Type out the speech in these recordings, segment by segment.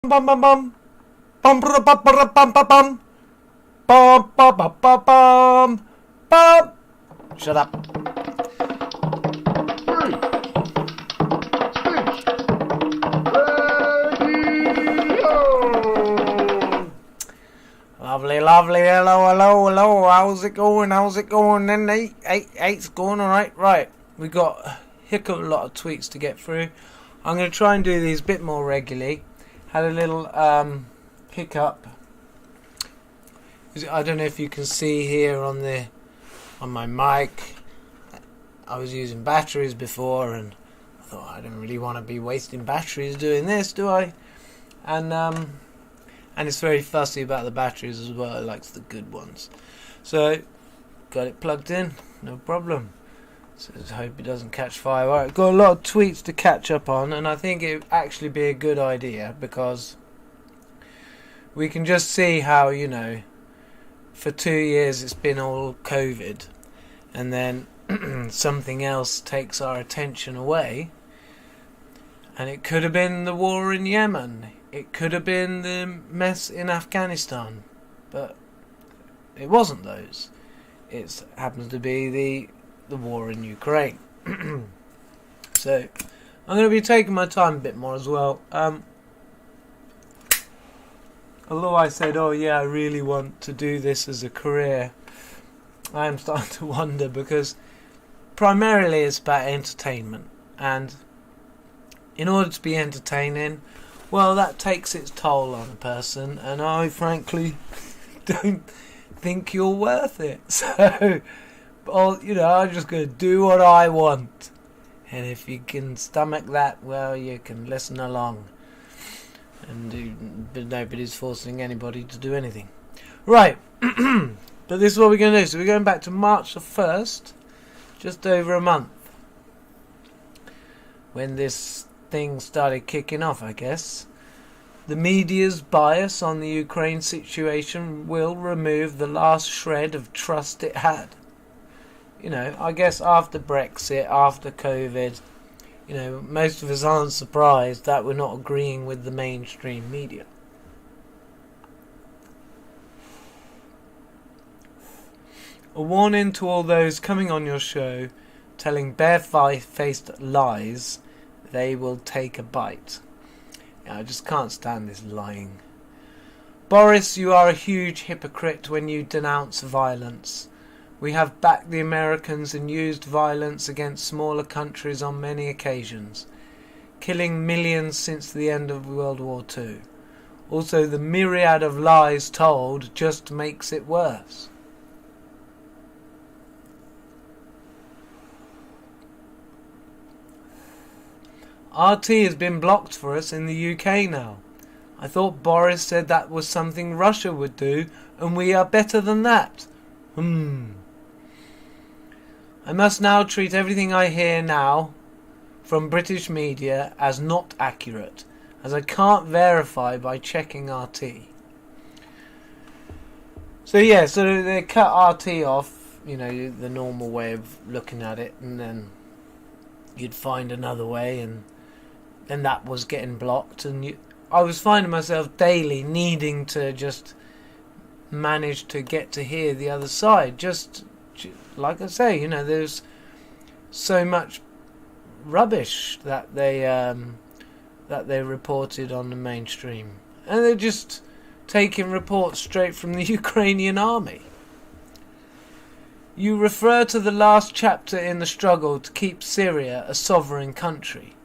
Bum bum bum bum bum bum bum bum bum bum bum bum bum bum bum. Shut up. Lovely, lovely. Hello, hello, hello. How's it going? How's it going? Then eight's going all right. Right. We got a heck of a lot of tweets to get through. I'm going to try and do these a bit more regularly. Had a little hiccup. I don't know if you can see here on my mic. I was using batteries before, and I thought I don't really want to be wasting batteries doing this, do I? And it's very fussy about the batteries as well. It likes the good ones. So got it plugged in, no problem. So I hope it doesn't catch fire. Alright, got a lot of tweets to catch up on, and I think it would actually be a good idea because we can just see how, for 2 years it's been all COVID, and then something else takes our attention away. And it could have been the war in Yemen. It could have been the mess in Afghanistan. But it wasn't those. It happens to be the war in Ukraine. So I'm going to be taking my time a bit more as well. Although I said, I really want to do this as a career, I am starting to wonder, because primarily it's about entertainment, and in order to be entertaining, well, that takes its toll on a person, and I frankly don't think you're worth it. So, I'm just going to do what I want, and if you can stomach that, well, you can listen along, but nobody's forcing anybody to do anything. Right, but this is what we're going to do. So we're going back to March the 1st, just over a month, when this thing started kicking off, I guess. The media's bias on the Ukraine situation will remove the last shred of trust it had. I guess after Brexit, after COVID, most of us aren't surprised that we're not agreeing with the mainstream media. A warning to all those coming on your show telling bare-faced lies. They will take a bite. I just can't stand this lying. Boris, you are a huge hypocrite when you denounce violence. We have backed the Americans and used violence against smaller countries on many occasions, killing millions since the end of World War II. Also, the myriad of lies told just makes it worse. RT has been blocked for us in the UK now. I thought Boris said that was something Russia would do, and we are better than that. I must now treat everything I hear now from British media as not accurate, as I can't verify by checking RT. So they cut RT off, the normal way of looking at it, and then you'd find another way, and then that was getting blocked, and I was finding myself daily needing to just manage to get to hear the other side. Just like I say, there's so much rubbish that they reported on the mainstream, and they're just taking reports straight from the Ukrainian army. You refer to the last chapter in the struggle to keep Syria a sovereign country.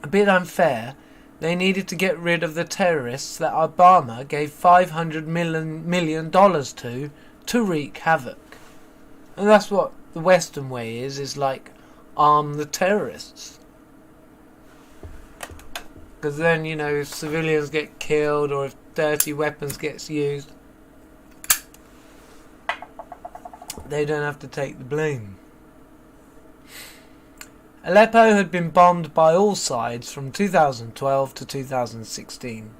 A bit unfair. They needed to get rid of the terrorists that Obama gave $500 million to wreak havoc. And that's what the Western way is like, arm the terrorists. Because then, if civilians get killed or if dirty weapons gets used, they don't have to take the blame. Aleppo had been bombed by all sides from 2012 to 2016.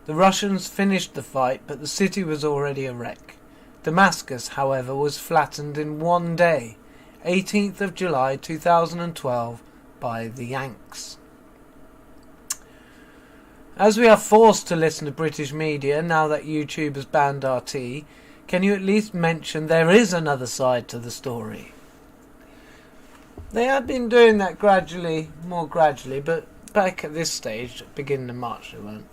The Russians finished the fight, but the city was already a wreck. Damascus, however, was flattened in one day, 18th of July 2012, by the Yanks. As we are forced to listen to British media now that YouTube has banned RT, can you at least mention there is another side to the story? They had been doing that more gradually, but back at this stage, beginning of March, they weren't.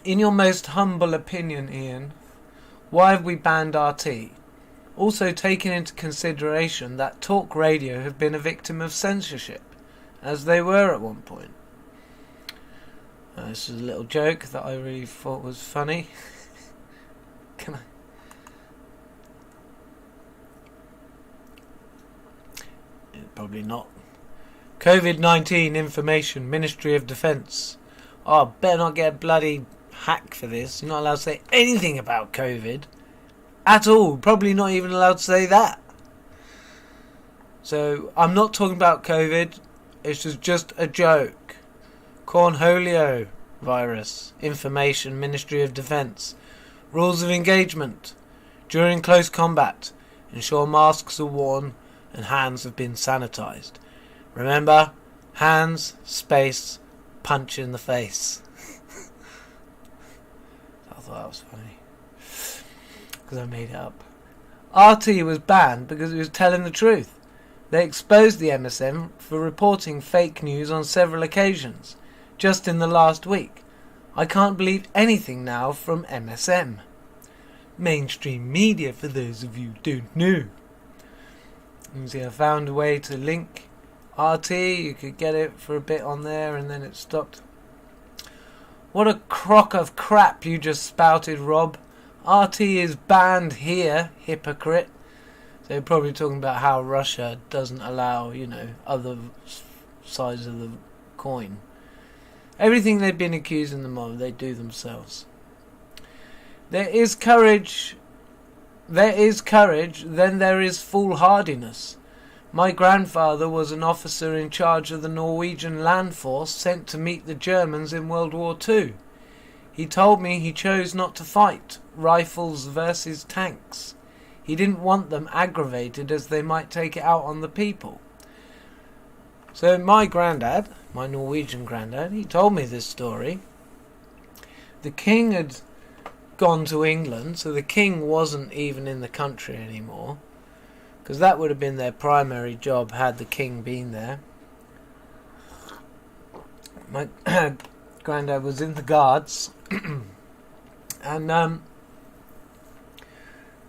In your most humble opinion, Ian, why have we banned RT? Also taking into consideration that talk radio have been a victim of censorship, as they were at one point. This is a little joke that I really thought was funny. Can I? Probably not. COVID-19 information, Ministry of Defence. Oh, better not get a bloody hack for this. You're not allowed to say anything about COVID at all. Probably not even allowed to say that. So I'm not talking about COVID. It's just a joke. Cornholio virus. Information, Ministry of Defence. Rules of engagement. During close combat, ensure masks are worn and hands have been sanitised. Remember, hands, space, punch in the face. I thought that was funny, because I made it up. RT was banned because it was telling the truth. They exposed the MSM for reporting fake news on several occasions, just in the last week. I can't believe anything now from MSM. Mainstream media, for those of you who don't know. You see, I found a way to link RT. You could get it for a bit on there, and then it stopped. What a crock of crap you just spouted, Rob. RT is banned here, hypocrite. So you're probably talking about how Russia doesn't allow, other sides of the coin. Everything they've been accusing them of, they do themselves. There is courage, then there is foolhardiness. My grandfather was an officer in charge of the Norwegian land force sent to meet the Germans in World War II. He told me he chose not to fight rifles versus tanks. He didn't want them aggravated as they might take it out on the people. So my granddad, my Norwegian granddad, he told me this story. The king had gone to England, so the king wasn't even in the country anymore, because that would have been their primary job had the king been there. My granddad was in the guards, and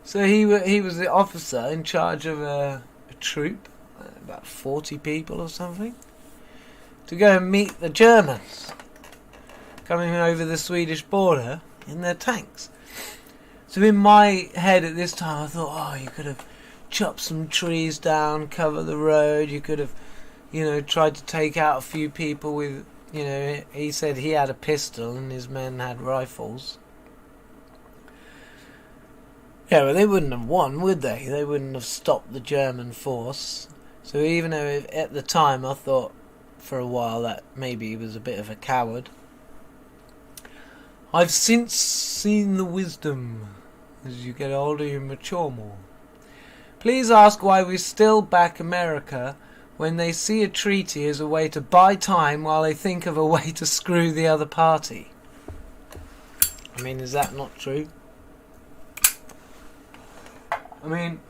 so he was the officer in charge of a troop, about 40 people or something, to go and meet the Germans coming over the Swedish border in their tanks. So in my head at this time I thought, you could have chopped some trees down, cover the road, you could have, tried to take out a few people with, he said he had a pistol and his men had rifles. Yeah, but they wouldn't have won, would they? They wouldn't have stopped the German force. So even though at the time I thought for a while that maybe he was a bit of a coward, I've since seen the wisdom. As you get older, you mature more. Please ask why we still back America when they see a treaty as a way to buy time while they think of a way to screw the other party. I mean, is that not true? I mean,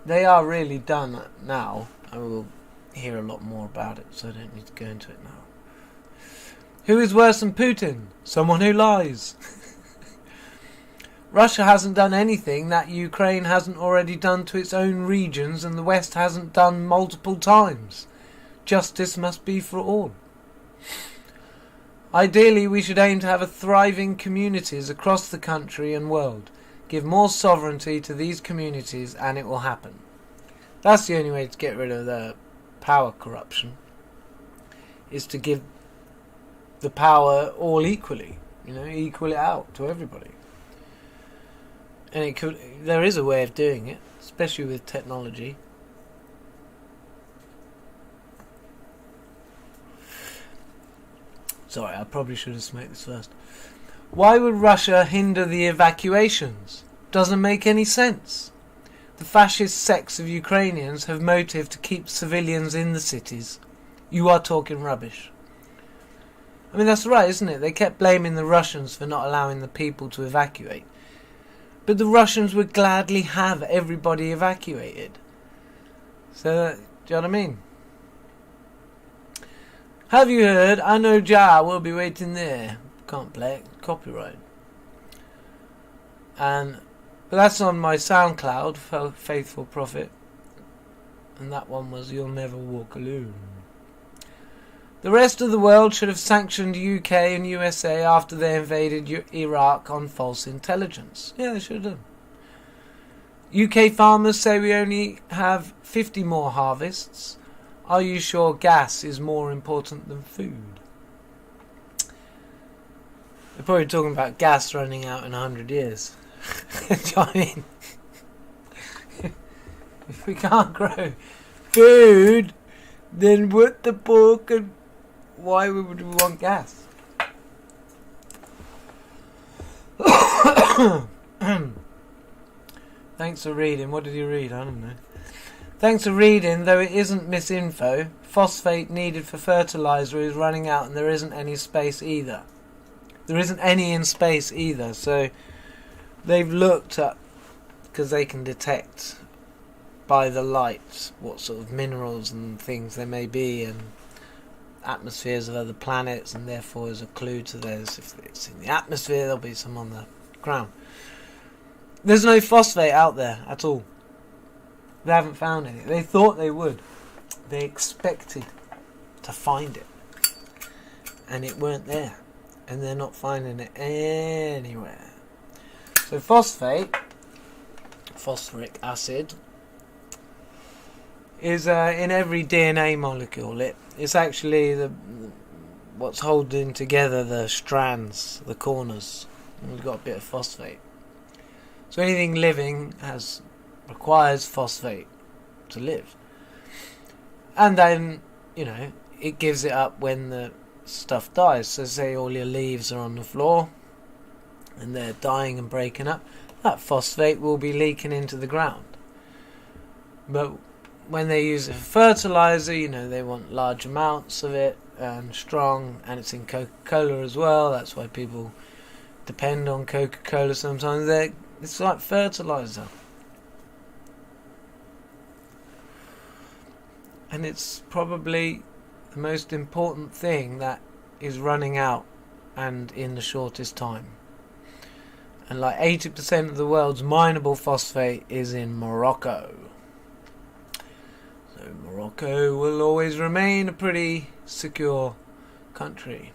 they are really done now. I will hear a lot more about it, so I don't need to go into it now. Who is worse than Putin? Someone who lies. Russia hasn't done anything that Ukraine hasn't already done to its own regions and the West hasn't done multiple times. Justice must be for all. Ideally, we should aim to have a thriving communities across the country and world. Give more sovereignty to these communities and it will happen. That's the only way to get rid of the power corruption, is to give the power all equally, equal it out to everybody. And there is a way of doing it, especially with technology. Sorry, I probably should have smoked this first. Why would Russia hinder the evacuations? Doesn't make any sense. the fascist sects of Ukrainians have motive to keep civilians in the cities. You are talking rubbish. I mean, that's right, isn't it? They kept blaming the Russians for not allowing the people to evacuate. But the Russians would gladly have everybody evacuated. So, do you know what I mean? Have you heard? I know Ja will be waiting there. Can't play it. Copyright. But that's on my SoundCloud, Faithful Prophet. And that one was You'll Never Walk Alone. The rest of the world should have sanctioned UK and USA after they invaded Iraq on false intelligence. Yeah, they should have. UK farmers say we only have 50 more harvests. Are you sure gas is more important than food? They're probably talking about gas running out in 100 years. Do you know what I mean? If we can't grow food, then what the pork and why would we want gas? Thanks for reading. What did you read? I don't know. Thanks for reading. Though it isn't misinfo, phosphate needed for fertilizer is running out and there isn't any space either. There isn't any in space either. So they've looked at, because they can detect by the light what sort of minerals and things there may be and atmospheres of other planets, and therefore is a clue to those. If it's in the atmosphere, there'll be some on the ground. There's no phosphate out there at all. They haven't found any. They thought they would. They expected to find it, and it weren't there, and they're not finding it anywhere. So phosphate, phosphoric acid, is in every DNA molecule. It's actually what's holding together the strands, the corners. And we've got a bit of phosphate. So anything living requires phosphate to live. And then, it gives it up when the stuff dies. So say all your leaves are on the floor and they're dying and breaking up, that phosphate will be leaking into the ground. But when they use it for fertilizer, they want large amounts of it and strong, and it's in Coca-Cola as well. That's why people depend on Coca-Cola sometimes. It's like fertilizer. And it's probably the most important thing that is running out and in the shortest time. And like 80% of the world's mineable phosphate is in Morocco. So Morocco will always remain a pretty secure country.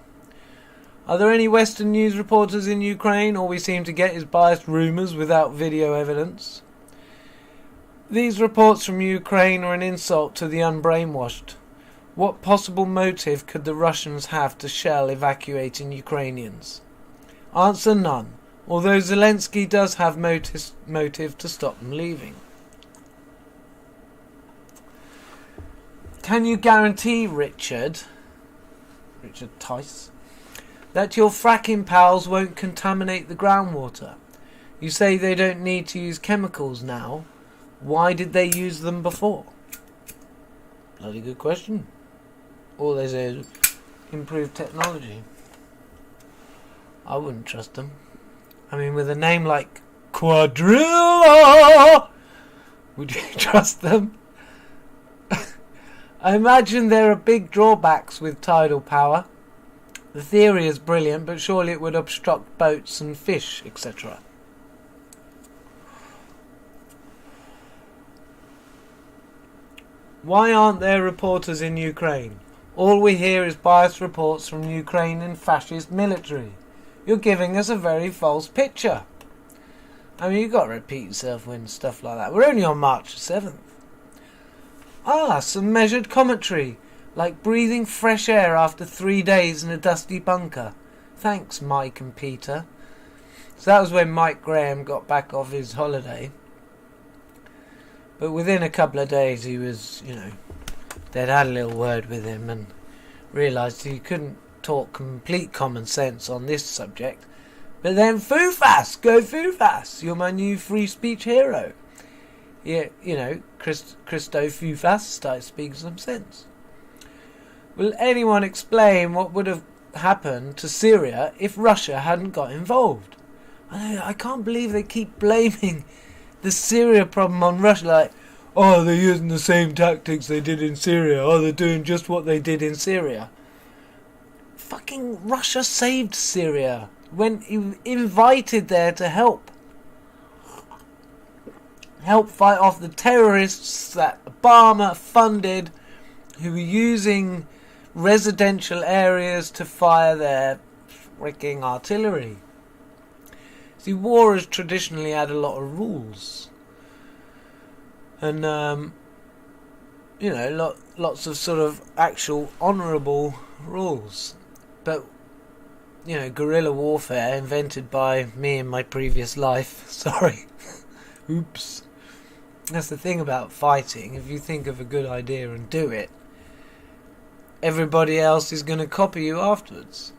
Are there any Western news reporters in Ukraine? All we seem to get is biased rumours without video evidence. These reports from Ukraine are an insult to the unbrainwashed. What possible motive could the Russians have to shell evacuating Ukrainians? Answer: none, although Zelensky does have motive to stop them leaving. Can you guarantee, Richard Tice, that your fracking pals won't contaminate the groundwater? You say they don't need to use chemicals now. Why did they use them before? Bloody good question. All they say is improved technology. I wouldn't trust them. I mean, with a name like Quadrilla, would you trust them? I imagine there are big drawbacks with tidal power. The theory is brilliant, but surely it would obstruct boats and fish, etc. Why aren't there reporters in Ukraine? All we hear is biased reports from Ukrainian fascist military. You're giving us a very false picture. I mean, you've got to repeat yourself when stuff like that. We're only on March 7th. Some measured commentary, like breathing fresh air after 3 days in a dusty bunker. Thanks, Mike and Peter. So that was when Mike Graham got back off his holiday. But within a couple of days he was, they'd had a little word with him and realised he couldn't talk complete common sense on this subject. But then Fufas, go Fufas, you're my new free speech hero. Yeah, Christo Fufas started speaking some sense. Will anyone explain what would have happened to Syria if Russia hadn't got involved? I can't believe they keep blaming the Syria problem on Russia, like, oh, they're using the same tactics they did in Syria, oh, they're doing just what they did in Syria. Fucking Russia saved Syria when he invited there to help fight off the terrorists that Obama funded, who were using residential areas to fire their freaking artillery. See, war has traditionally had a lot of rules, and lots of sort of actual honourable rules. But guerrilla warfare, invented by me in my previous life. Sorry, oops. That's the thing about fighting. If you think of a good idea and do it, everybody else is going to copy you afterwards.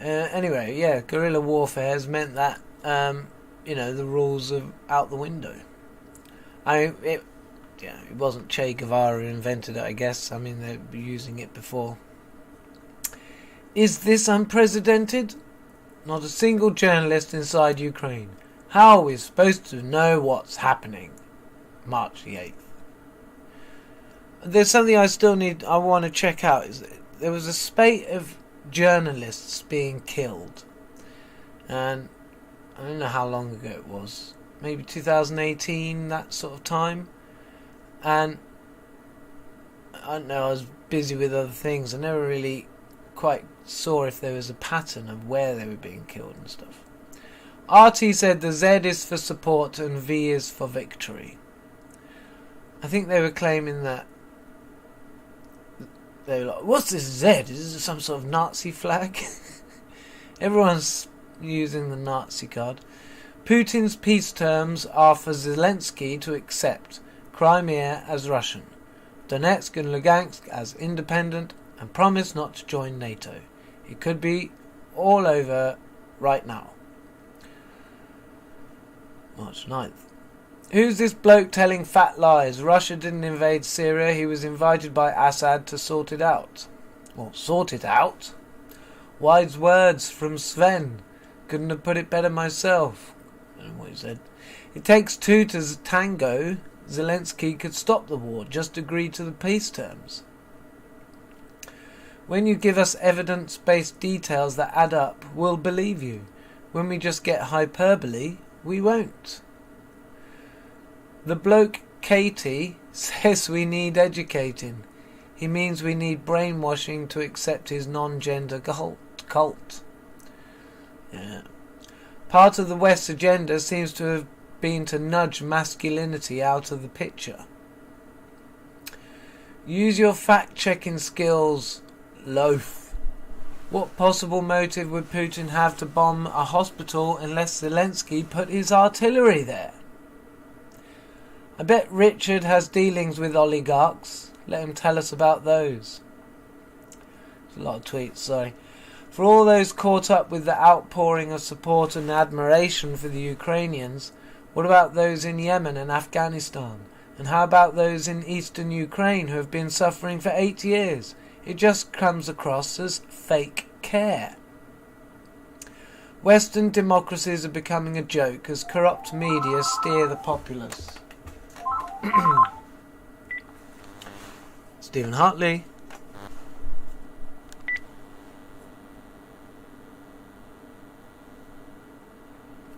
Anyway, guerrilla warfare has meant that the rules are out the window. It wasn't Che Guevara who invented it, I guess. I mean, they were using it before. Is this unprecedented? Not a single journalist inside Ukraine. How are we supposed to know what's happening? March the 8th. There's something I want to check out. There was a spate of journalists being killed. And I don't know how long ago it was. Maybe 2018, that sort of time. And I don't know, I was busy with other things. I never really quite saw if there was a pattern of where they were being killed and stuff. RT said the Z is for support and V is for victory. I think they were claiming that they were like, what's this Z? Is this some sort of Nazi flag? Everyone's using the Nazi card. Putin's peace terms are for Zelensky to accept Crimea as Russian, Donetsk and Lugansk as independent, and promise not to join NATO. It could be all over right now. March 9th. Who's this bloke telling fat lies? Russia didn't invade Syria. He was invited by Assad to sort it out. Well, sort it out? Wise words from Sven. Couldn't have put it better myself. I don't know what he said. It takes two to tango. Zelensky could stop the war. Just agree to the peace terms. When you give us evidence-based details that add up, we'll believe you. When we just get hyperbole, we won't. The bloke Katie says we need educating. He means we need brainwashing to accept his non-gender cult. Yeah. Part of the West's agenda seems to have been to nudge masculinity out of the picture. Use your fact-checking skills, loaf. What possible motive would Putin have to bomb a hospital unless Zelensky put his artillery there? I bet Richard has dealings with oligarchs. Let him tell us about those. There's a lot of tweets, sorry. For all those caught up with the outpouring of support and admiration for the Ukrainians, what about those in Yemen and Afghanistan? And how about those in eastern Ukraine who have been suffering for 8 years? It just comes across as fake care. Western democracies are becoming a joke as corrupt media steer the populace. Stephen Hartley.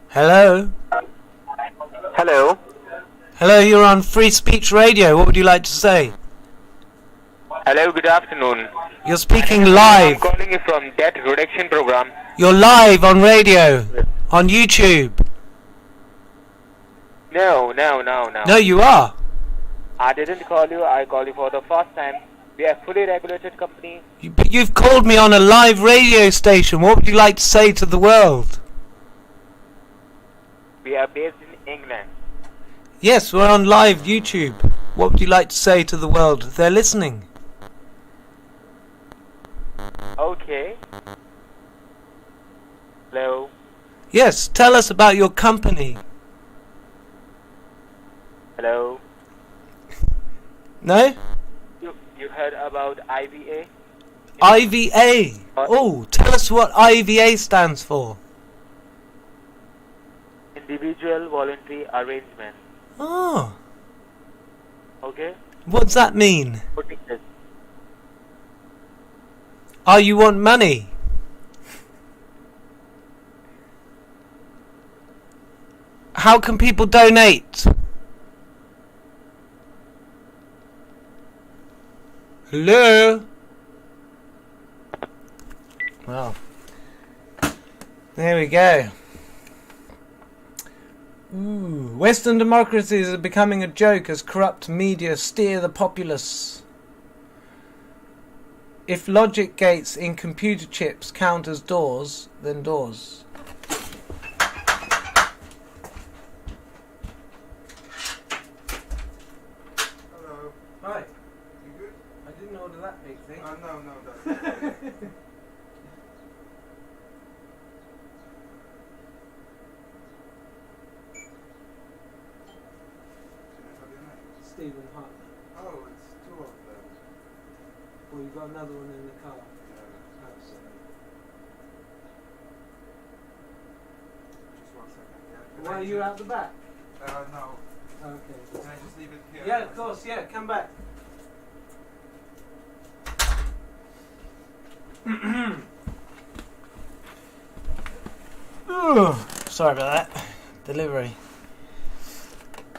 Hello. Hello. Hello, you're on Free Speech Radio. What would you like to say? Hello, good afternoon. You're speaking live. I'm calling you from Debt Reduction Program. You're live on radio, on YouTube. No. No, you are. I didn't call you. I called you for the first time. We are a fully regulated company. You've called me on a live radio station. What would you like to say to the world? We are based in England. Yes, we're on live YouTube. What would you like to say to the world? They're listening. Okay. Hello. Yes, tell us about your company. Hello. No? You heard about IVA? IVA. Oh, tell us what IVA stands for. Individual Voluntary Arrangement. Oh. Okay? What's that mean? What is this? Oh, you want money? How can people donate? Hello? Well, there we go. Ooh, Western democracies are becoming a joke as corrupt media steer the populace. If logic gates in computer chips count as doors, then doors. Hello. Hi. You good? I didn't order that big thing. No, that's okay. Stephen Hartley. Oh, it's two of them. Well, you've got another one in the car. Yeah. Oh, sorry. Just 1 second, yeah? Why are you out the back? No. Okay. Can I just leave it here? Yeah, of course, yeah, come back. Sorry about that. Delivery.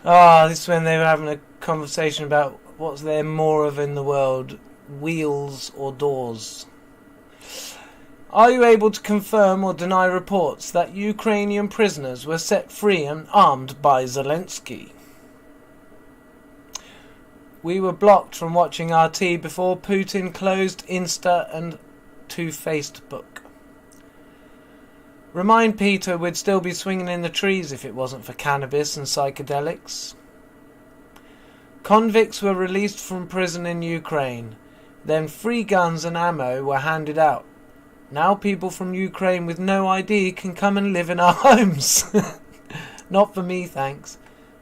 This is when they were having a conversation about what's there more of in the world, wheels or doors. Are you able to confirm or deny reports that Ukrainian prisoners were set free and armed by Zelensky? We were blocked from watching RT before Putin closed Insta and Facebook. Remind Peter we'd still be swinging in the trees if it wasn't for cannabis and psychedelics. Convicts were released from prison in Ukraine. Then free guns and ammo were handed out. Now people from Ukraine with no ID can come and live in our homes. Not for me, thanks.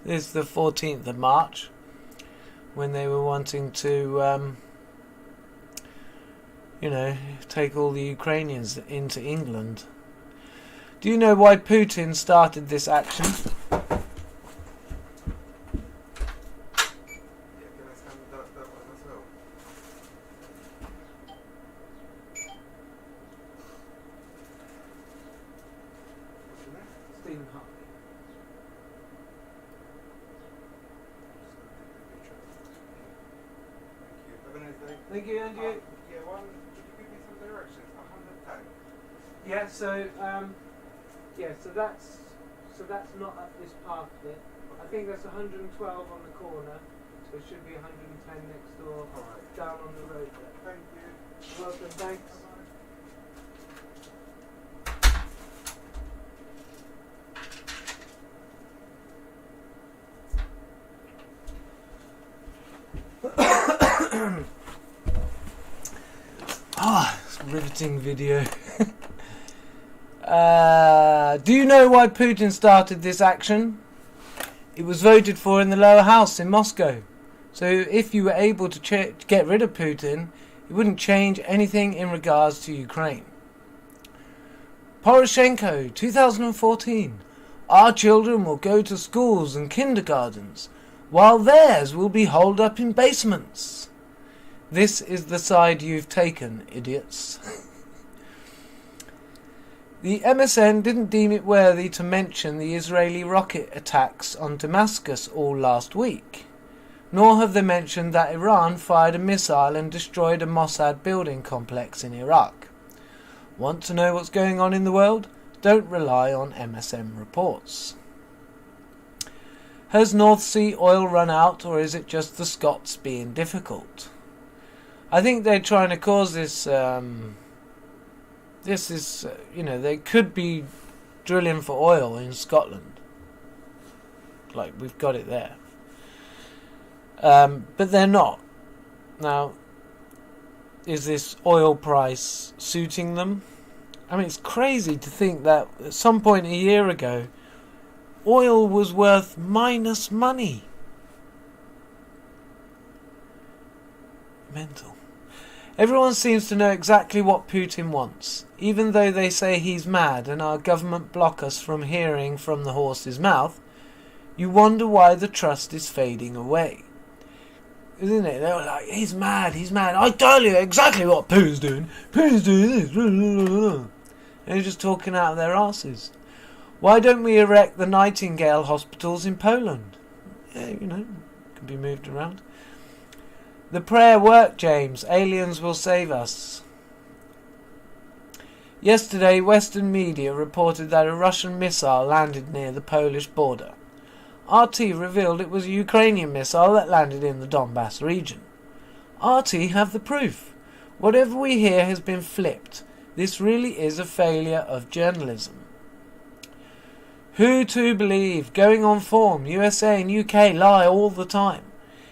This is the 14th of March, when they were wanting to, take all the Ukrainians into England. Do you know why Putin started this action? Yeah, can I scan that one as well? What's your name? Stephen Hartley. Just gonna take the picture. Thank you. Have a nice day. Thank you, and you. Yeah, could you give me some directions? 110. Yeah, so that's not at this path bit. I think that's 112 on the corner, so it should be 110 next door, Alright. down on the road there. Thank you. You're welcome, thanks. It's a riveting video. Do you know why Putin started this action? It was voted for in the lower house in Moscow. So if you were able to get rid of Putin, it wouldn't change anything in regards to Ukraine. Poroshenko, 2014. Our children will go to schools and kindergartens, while theirs will be holed up in basements. This is the side you've taken, idiots. The MSN didn't deem it worthy to mention the Israeli rocket attacks on Damascus all last week, nor have they mentioned that Iran fired a missile and destroyed a Mossad building complex in Iraq. Want to know what's going on in the world? Don't rely on MSN reports. Has North Sea oil run out, or is it just the Scots being difficult? I think they're trying to cause this... This is, they could be drilling for oil in Scotland. Like, we've got it there. But they're not. Now, is this oil price suiting them? I mean, it's crazy to think that at some point a year ago, oil was worth minus money. mental. Everyone seems to know exactly what Putin wants, even though they say he's mad and our government block us from hearing from the horse's mouth. You wonder why the trust is fading away. Isn't it? They're like, he's mad. I tell you exactly what Putin's doing. Putin's doing this. And they're just talking out of their asses. Why don't we erect the Nightingale hospitals in Poland? Yeah, can be moved around. The prayer worked, James. Aliens will save us. Yesterday, Western media reported that a Russian missile landed near the Polish border. RT revealed it was a Ukrainian missile that landed in the Donbass region. RT have the proof. Whatever we hear has been flipped. This really is a failure of journalism. Who to believe? Going on form. USA and UK lie all the time.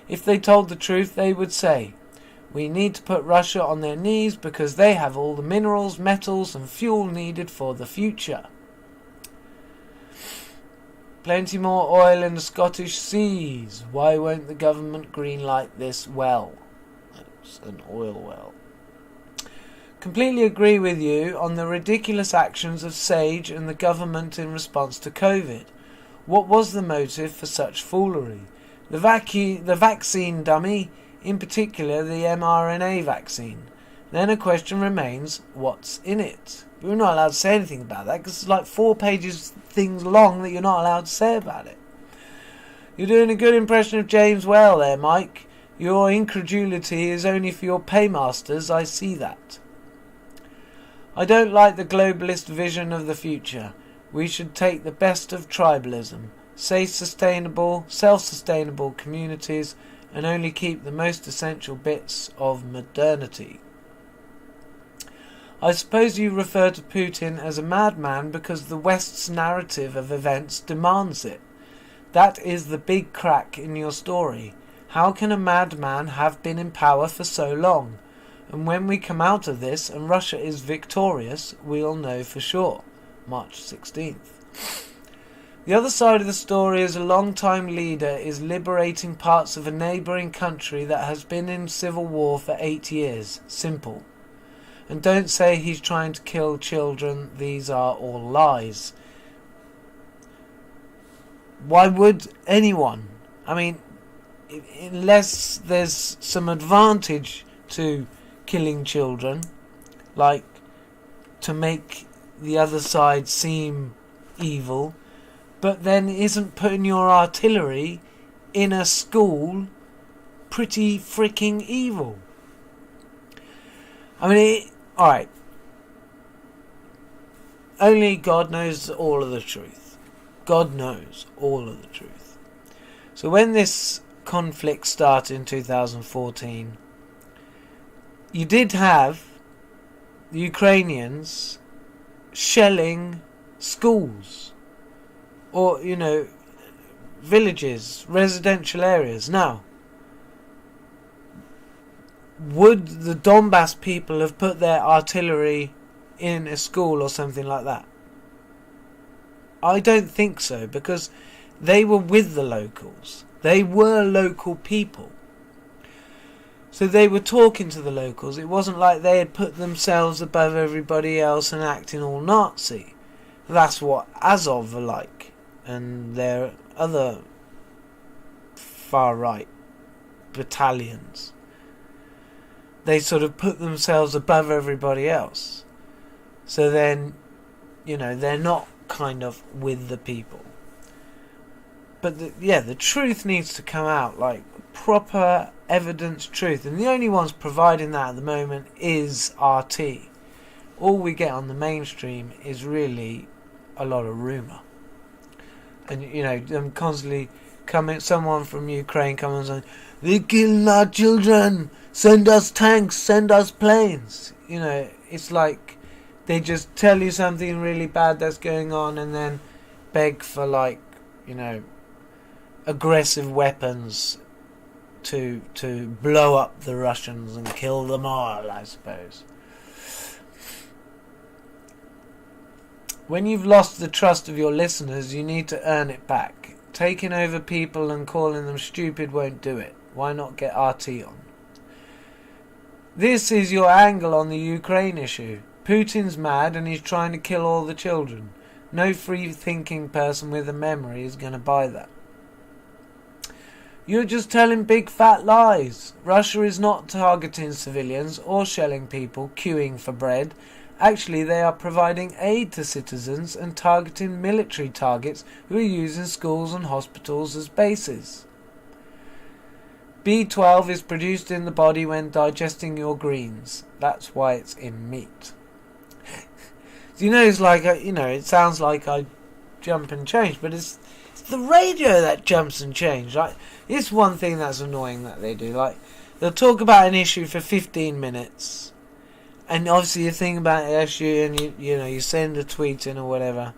If they told the truth, they would say, we need to put Russia on their knees because they have all the minerals, metals and fuel needed for the future. Plenty more oil in the Scottish seas. Why won't the government greenlight this well? It's an oil well. Completely agree with you on the ridiculous actions of Sage and the government in response to COVID. What was the motive for such foolery? The vaccine dummy, in particular the mRNA vaccine. Then a question remains, what's in it? We're not allowed to say anything about that because it's like 4 pages things long that you're not allowed to say about it. You're doing a good impression of James Whale there, Mike. Your incredulity is only for your paymasters, I see that. I don't like the globalist vision of the future. We should take the best of tribalism, say self-sustainable communities, and only keep the most essential bits of modernity. I suppose you refer to Putin as a madman because the West's narrative of events demands it. That is the big crack in your story. How can a madman have been in power for so long? And when we come out of this and Russia is victorious, we'll know for sure. March 16th. The other side of the story is a long-time leader is liberating parts of a neighbouring country that has been in civil war for 8 years. Simple. And don't say he's trying to kill children. These are all lies. Why would anyone? I mean, unless there's some advantage to killing children, like to make the other side seem evil, but then isn't putting your artillery in a school pretty freaking evil? I mean, alright. Only God knows all of the truth. God knows all of the truth. So when this conflict started in 2014, you did have the Ukrainians shelling schools or, villages, residential areas. Now, would the Donbass people have put their artillery in a school or something like that? I don't think so, because they were with the locals. They were local people. So they were talking to the locals. It wasn't like they had put themselves above everybody else and acting all Nazi. That's what Azov are like. And their other far-right battalions. They sort of put themselves above everybody else. So then, they're not kind of with the people. But the truth needs to come out, like proper evidence truth. And the only ones providing that at the moment is RT. All we get on the mainstream is really a lot of rumour. And, them constantly someone from Ukraine coming and saying, they're killing our children, send us tanks, send us planes. It's like they just tell you something really bad that's going on and then beg for aggressive weapons to blow up the Russians and kill them all, I suppose. When you've lost the trust of your listeners, you need to earn it back. Taking over people and calling them stupid won't do it. Why not get RT on? This is your angle on the Ukraine issue. Putin's mad and he's trying to kill all the children. No free-thinking person with a memory is going to buy that. You're just telling big fat lies. Russia is not targeting civilians or shelling people queuing for bread. Actually, they are providing aid to citizens and targeting military targets who are using schools and hospitals as bases. B12 is produced in the body when digesting your greens. That's why it's in meat. It's like, it sounds like I jump and change, but it's the radio that jumps and changes. Like, it's one thing that's annoying that they do. Like, they'll talk about an issue for 15 minutes, and obviously you think about the issue and you send a tweet in or whatever.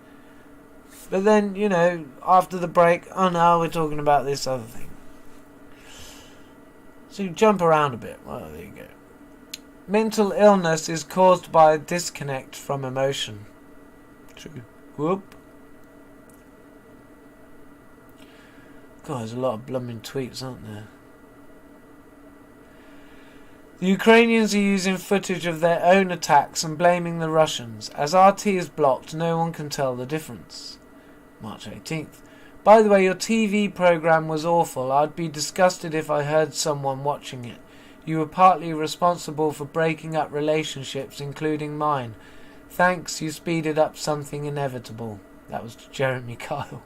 But then, after the break, oh no, we're talking about this other thing. So you jump around a bit. Well, there you go. Mental illness is caused by a disconnect from emotion. True. Whoop. God, there's a lot of blooming tweets, aren't there? The Ukrainians are using footage of their own attacks and blaming the Russians. As RT is blocked, no one can tell the difference. March 18th. By the way, your TV program was awful. I'd be disgusted if I heard someone watching it. You were partly responsible for breaking up relationships, including mine. Thanks, you speeded up something inevitable. That was Jeremy Kyle.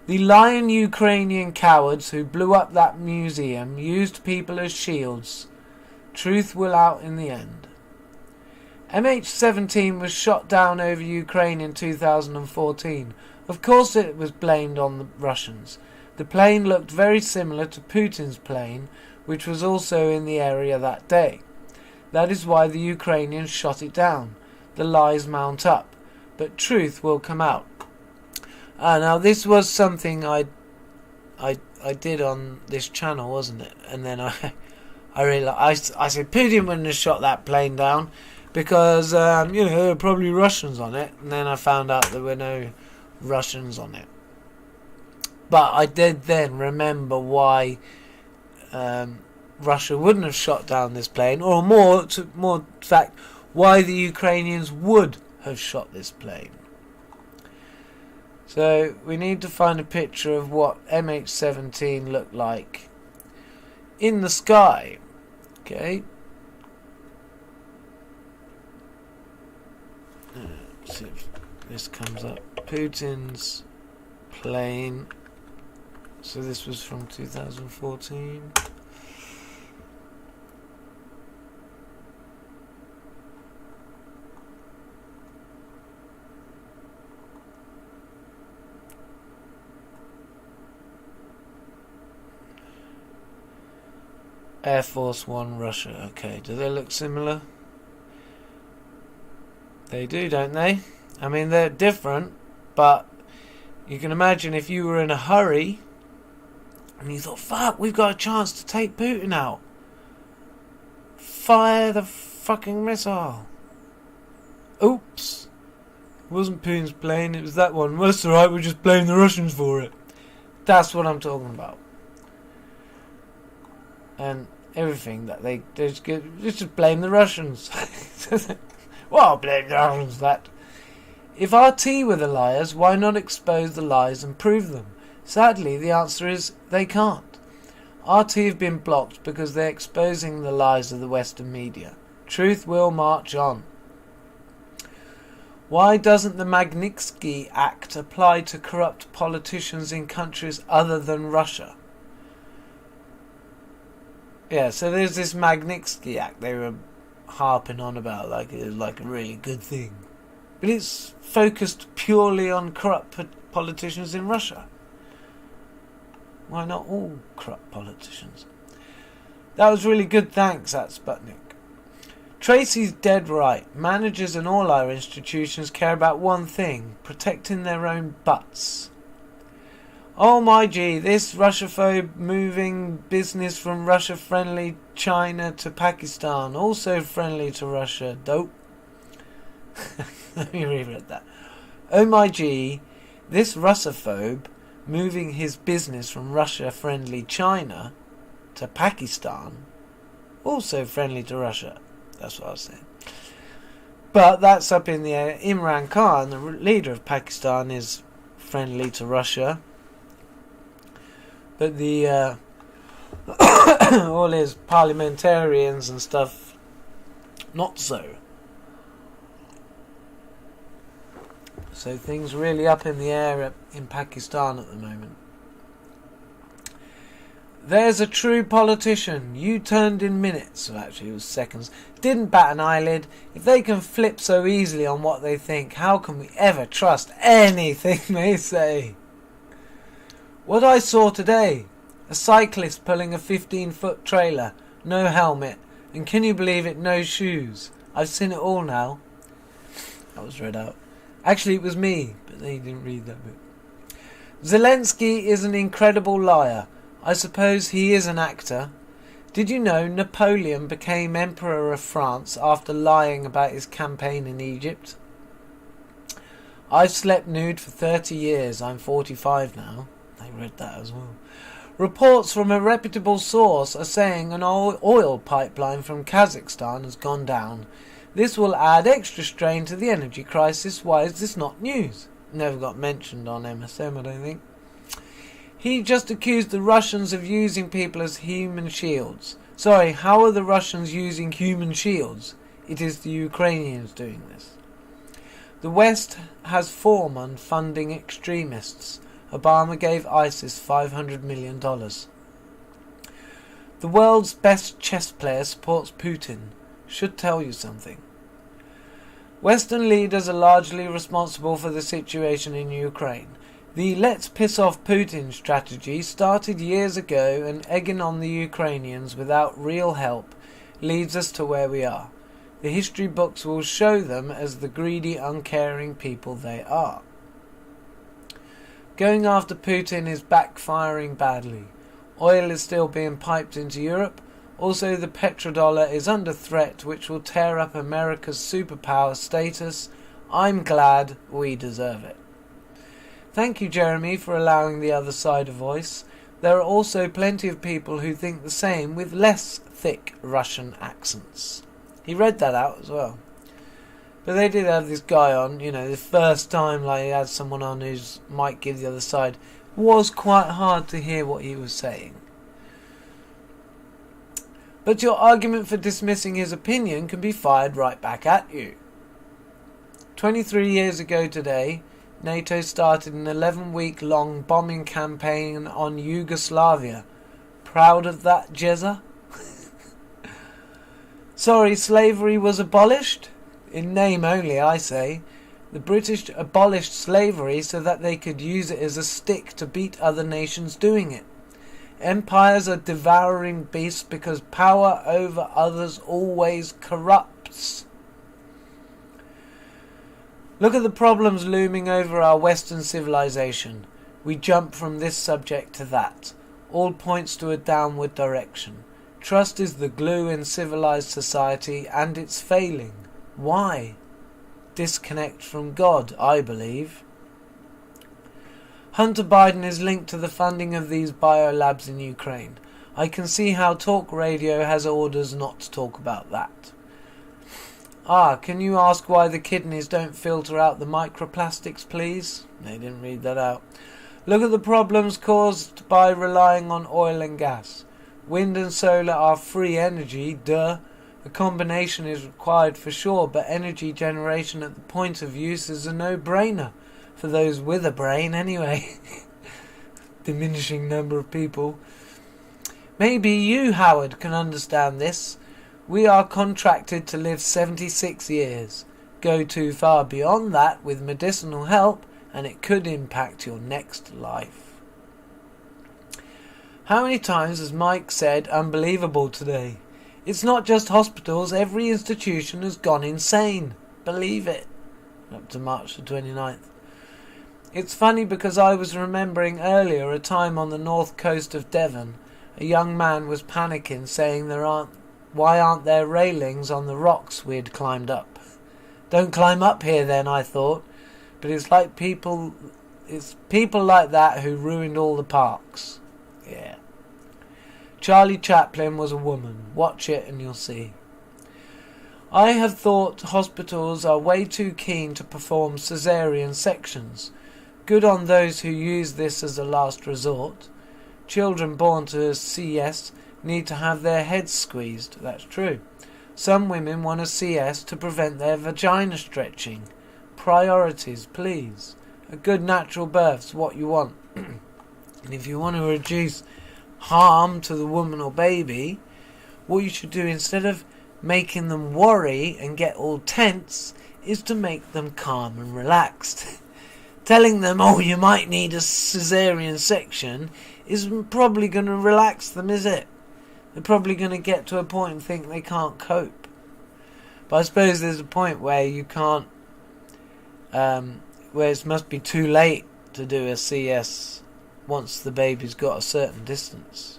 The lying Ukrainian cowards who blew up that museum used people as shields. Truth will out in the end. MH17 was shot down over Ukraine in 2014. Of course it was blamed on the Russians. The plane looked very similar to Putin's plane, which was also in the area that day. That is why the Ukrainians shot it down. The lies mount up, but truth will come out. Now this was something I did on this channel, wasn't it? And then I realized I said Putin wouldn't have shot that plane down because there were probably Russians on it, and then I found out there were no Russians on it. But I did then remember why Russia wouldn't have shot down this plane, or more fact, why the Ukrainians would have shot this plane. So we need to find a picture of what MH17 looked like in the sky. Okay. Let's see if this comes up. Putin's plane. So this was from 2014. Air Force One, Russia. Okay, do they look similar? They do, don't they? I mean, they're different, but you can imagine if you were in a hurry and you thought, fuck, we've got a chance to take Putin out. Fire the fucking missile. Oops. It wasn't Putin's plane, it was that one. Well, that's alright, we'll just blame the Russians for it. That's what I'm talking about. And everything that they just blame the Russians. Well, blame the Russians that. If RT were the liars, why not expose the lies and prove them? Sadly, the answer is they can't. RT have been blocked because they're exposing the lies of the Western media. Truth will march on. Why doesn't the Magnitsky Act apply to corrupt politicians in countries other than Russia? Yeah, so there's this Magnitsky Act they were harping on about, like it was like a really good thing. But it's focused purely on corrupt politicians in Russia. Why not all corrupt politicians? That was really good, thanks, at Sputnik. Tracy's dead right. Managers in all our institutions care about one thing, protecting their own butts. Oh my gee, this Russophobe moving business from Russia-friendly China to Pakistan, also friendly to Russia. Dope. Let me reread that. Oh my gee, this Russophobe moving his business from Russia-friendly China to Pakistan, also friendly to Russia. That's what I was saying. But that's up in the air. Imran Khan, the leader of Pakistan, is friendly to Russia. But the all his parliamentarians and stuff, not so. So things really up in the air in Pakistan at the moment. There's a true politician. You turned in minutes. Well, actually, it was seconds. Didn't bat an eyelid. If they can flip so easily on what they think, how can we ever trust anything they say? What I saw today. A cyclist pulling a 15-foot trailer. No helmet. And can you believe it? No shoes. I've seen it all now. That was read out. Actually, it was me. But they didn't read that bit. Zelensky is an incredible liar. I suppose he is an actor. Did you know Napoleon became Emperor of France after lying about his campaign in Egypt? I've slept nude for 30 years. I'm 45 now. I read that as well. Reports from a reputable source are saying an oil pipeline from Kazakhstan has gone down. This will add extra strain to the energy crisis. Why is this not news? Never got mentioned on MSM, I don't think. He just accused the Russians of using people as human shields. Sorry, how are the Russians using human shields? It is the Ukrainians doing this. The West has form on funding extremists. Obama gave ISIS $500 million. The world's best chess player supports Putin. Should tell you something. Western leaders are largely responsible for the situation in Ukraine. The let's piss off Putin strategy started years ago, and egging on the Ukrainians without real help leads us to where we are. The history books will show them as the greedy, uncaring people they are. Going after Putin is backfiring badly. Oil is still being piped into Europe. Also, the petrodollar is under threat, which will tear up America's superpower status. I'm glad we deserve it. Thank you, Jeremy, for allowing the other side a voice. There are also plenty of people who think the same with less thick Russian accents. He read that out as well. But they did have this guy on, the first time he had someone on who's might give the other side. Was quite hard to hear what he was saying. But your argument for dismissing his opinion can be fired right back at you. 23 years ago today, NATO started an 11-week-long bombing campaign on Yugoslavia. Proud of that, Jezza? Sorry, slavery was abolished? In name only, I say. The British abolished slavery so that they could use it as a stick to beat other nations doing it. Empires are devouring beasts because power over others always corrupts. Look at the problems looming over our Western civilization. We jump from this subject to that. All points to a downward direction. Trust is the glue in civilized society, and it's failing. Why? Disconnect from God, I believe. Hunter Biden is linked to the funding of these biolabs in Ukraine. I can see how talk radio has orders not to talk about that. Can you ask why the kidneys don't filter out the microplastics, please? They didn't read that out. Look at the problems caused by relying on oil and gas. Wind and solar are free energy, duh. A combination is required for sure, but energy generation at the point of use is a no-brainer. For those with a brain, anyway. Diminishing number of people. Maybe you, Howard, can understand this. We are contracted to live 76 years. Go too far beyond that with medicinal help, and it could impact your next life. How many times has Mike said unbelievable today? It's not just hospitals, every institution has gone insane. Believe it. Up to March the 29th. It's funny because I was remembering earlier a time on the north coast of Devon. A young man was panicking, saying why aren't there railings on the rocks we had climbed up? Don't climb up here then, I thought. But it's people like that who ruined all the parks. Yeah. Charlie Chaplin was a woman. Watch it and you'll see. I have thought hospitals are way too keen to perform caesarean sections. Good on those who use this as a last resort. Children born to CS need to have their heads squeezed. That's true. Some women want a CS to prevent their vagina stretching. Priorities, please. A good natural birth's what you want. And if you want to reduce harm to the woman or baby, what you should do instead of making them worry and get all tense is to make them calm and relaxed. Telling them, oh, you might need a caesarean section isn't probably going to relax them, is it? They're probably going to get to a point and think they can't cope. But I suppose there's a point where you can't, where it must be too late to do a CS once the baby's got a certain distance.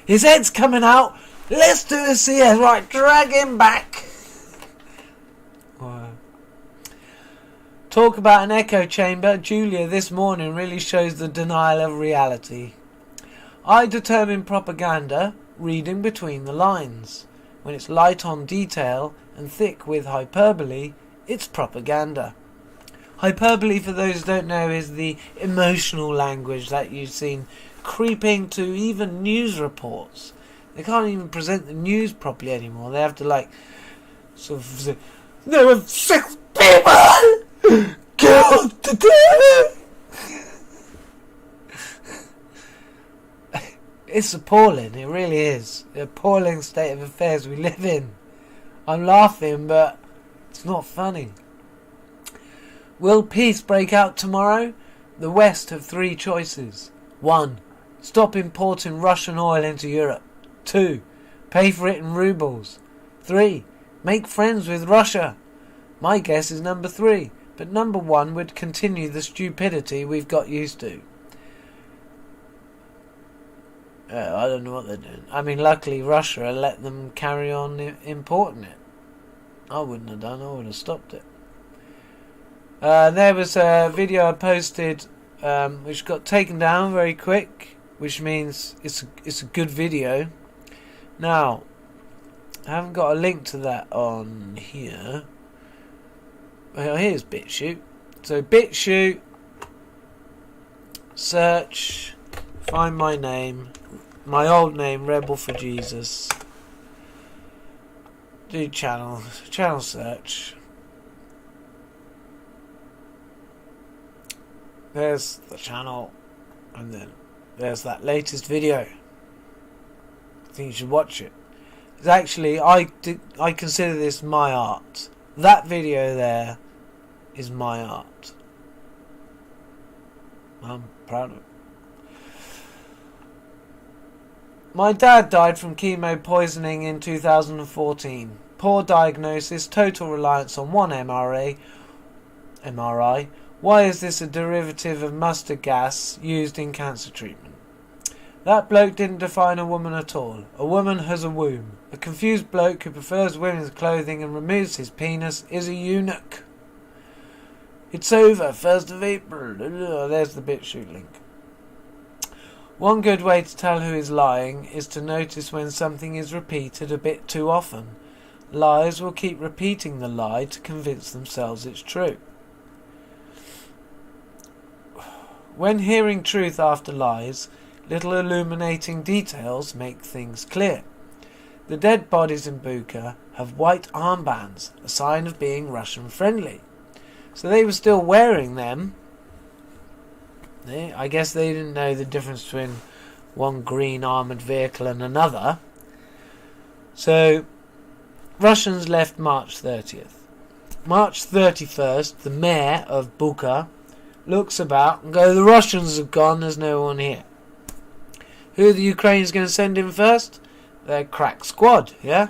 His head's coming out. Let's do a CS. Right, drag him back. Wow. Talk about an echo chamber. Julia this morning really shows the denial of reality. I determine propaganda, reading between the lines. When it's light on detail and thick with hyperbole, it's propaganda. Hyperbole, for those who don't know, is the emotional language that you've seen creeping to even news reports. They can't even present the news properly anymore. They have to sort of say, there were 6 people killed today. It's appalling. It really is. The appalling state of affairs we live in. I'm laughing, but it's not funny. Will peace break out tomorrow? The West have 3 choices. 1. Stop importing Russian oil into Europe. 2. Pay for it in rubles. 3. Make friends with Russia. My guess is number 3, but number 1 would continue the stupidity we've got used to. I don't know what they're doing. I mean, luckily Russia let them carry on importing it. I wouldn't have done. I would have stopped it. There was a video I posted which got taken down very quick, which means it's a good video. Now, I haven't got a link to that on here. Well, here's BitChute. So BitChute, search, find my name, my old name, Rebel for Jesus. Do channel search. There's the channel, and then there's that latest video. I think you should watch it. It's actually, I consider this my art. That video there is my art. I'm proud of it. My dad died from chemo poisoning in 2014. Poor diagnosis, total reliance on one MRI. Why is this a derivative of mustard gas used in cancer treatment? That bloke didn't define a woman at all. A woman has a womb. A confused bloke who prefers women's clothing and removes his penis is a eunuch. It's over, 1st of April. There's the BitChute link. One good way to tell who is lying is to notice when something is repeated a bit too often. Liars will keep repeating the lie to convince themselves it's true. When hearing truth after lies, little illuminating details make things clear. The dead bodies in Bucha have white armbands, a sign of being Russian friendly. So they were still wearing them. I guess they didn't know the difference between one green armoured vehicle and another. So Russians left March 30th. March 31st, the mayor of Bucha looks about and goes, the Russians have gone, there's no one here. Who are the Ukrainians going to send in first? Their crack squad, yeah?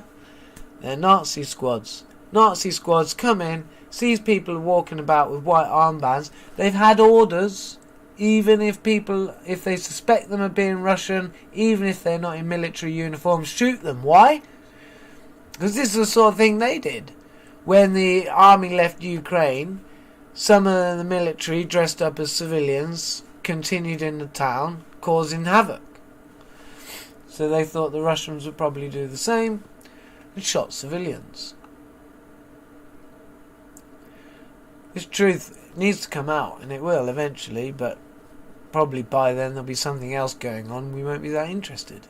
They're Nazi squads. Nazi squads come in, sees people walking about with white armbands. They've had orders, even if they suspect them of being Russian, even if they're not in military uniforms, shoot them. Why? Because this is the sort of thing they did. When the army left Ukraine, some of the military, dressed up as civilians, continued in the town, causing havoc. So they thought the Russians would probably do the same and shot civilians. This truth needs to come out, and it will eventually, but probably by then there'll be something else going on. We won't be that interested.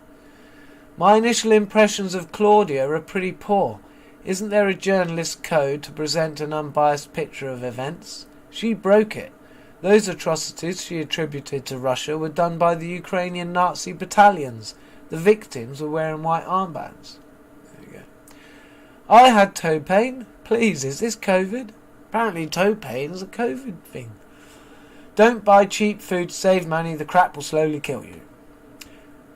My initial impressions of Claudia are pretty poor. Isn't there a journalist's code to present an unbiased picture of events? She broke it. Those atrocities she attributed to Russia were done by the Ukrainian Nazi battalions. The victims were wearing white armbands. There you go. I had toe pain. Please, is this COVID? Apparently toe pain is a COVID thing. Don't buy cheap food to save money. The crap will slowly kill you.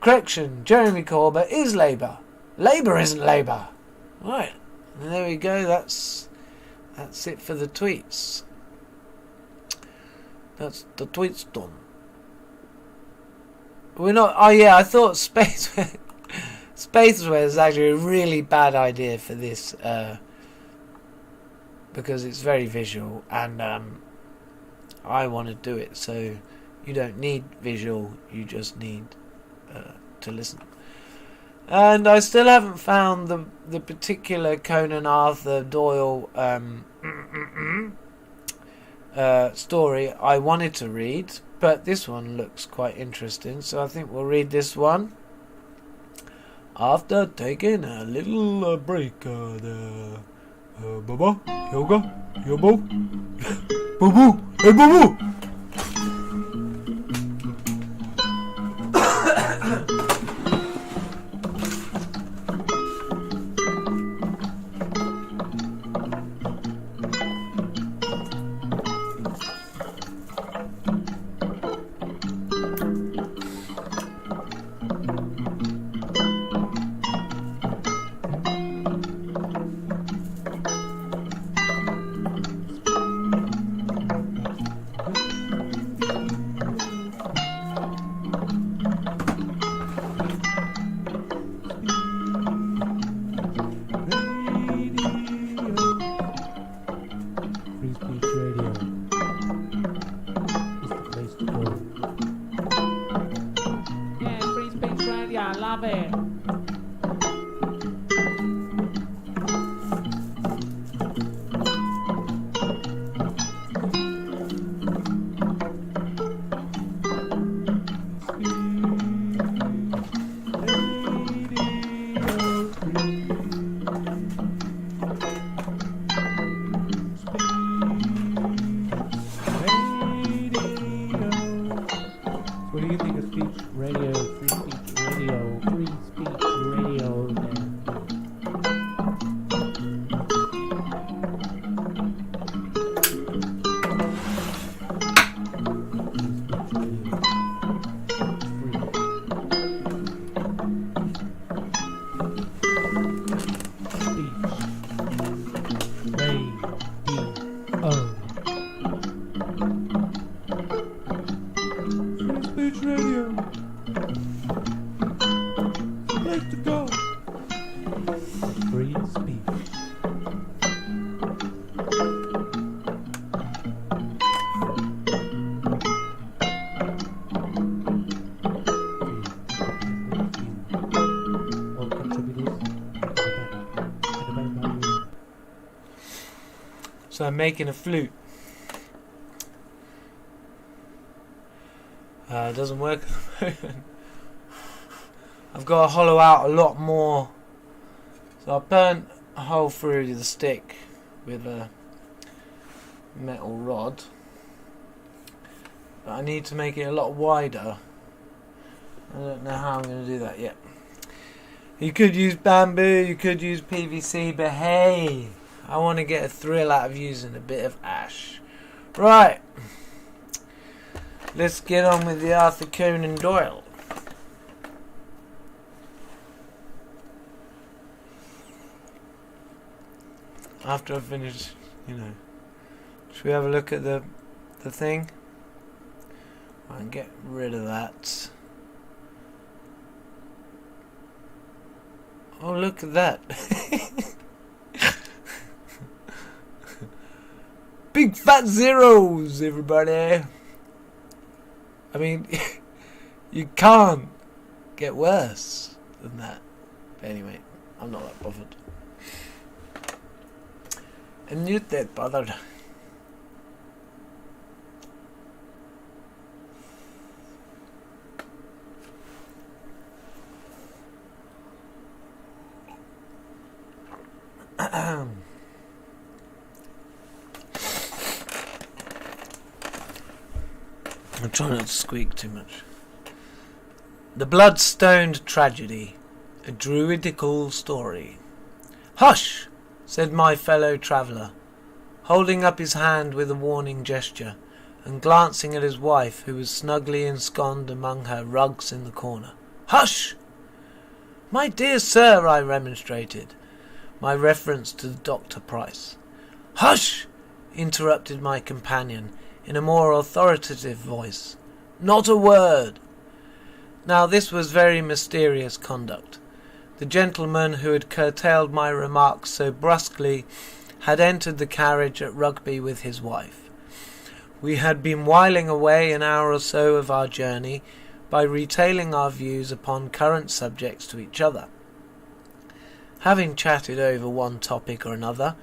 Correction, Jeremy Corbyn is Labour. Labour isn't Labour. Right, and there we go. That's it for the tweets. That's the tweets done. We're not. Oh yeah, I thought space was actually a really bad idea for this because it's very visual, and I want to do it. So you don't need visual. You just need to listen. And I still haven't found the particular Conan Arthur Doyle story I wanted to read, but this one looks quite interesting, so I think we'll read this one after taking a little break. Baba, yoga, yobo, boo boo, hey boo boo. So I'm making a flute. It doesn't work at the moment. I've got to hollow out a lot more. So I burnt a hole through the stick with a metal rod. But I need to make it a lot wider. I don't know how I'm going to do that yet. You could use bamboo, you could use PVC, but hey, I want to get a thrill out of using a bit of ash. Right, let's get on with the Arthur Conan Doyle. After I finish, should we have a look at the thing? And get rid of that. Oh, look at that. Big fat zeros, everybody. I mean, you can't get worse. than that. But anyway, I'm not that bothered. I'm not that bothered. I'm trying not to squeak too much. The Blood-Stoned Tragedy, a druidical story. Hush! Said my fellow traveller, holding up his hand with a warning gesture, and glancing at his wife, who was snugly ensconced among her rugs in the corner. Hush! My dear sir, I remonstrated, my reference to Dr. Price. Hush! Interrupted my companion, in a more authoritative voice. Not a word! Now this was very mysterious conduct. The gentleman who had curtailed my remarks so brusquely had entered the carriage at Rugby with his wife. We had been whiling away an hour or so of our journey by retailing our views upon current subjects to each other. Having chatted over one topic or another,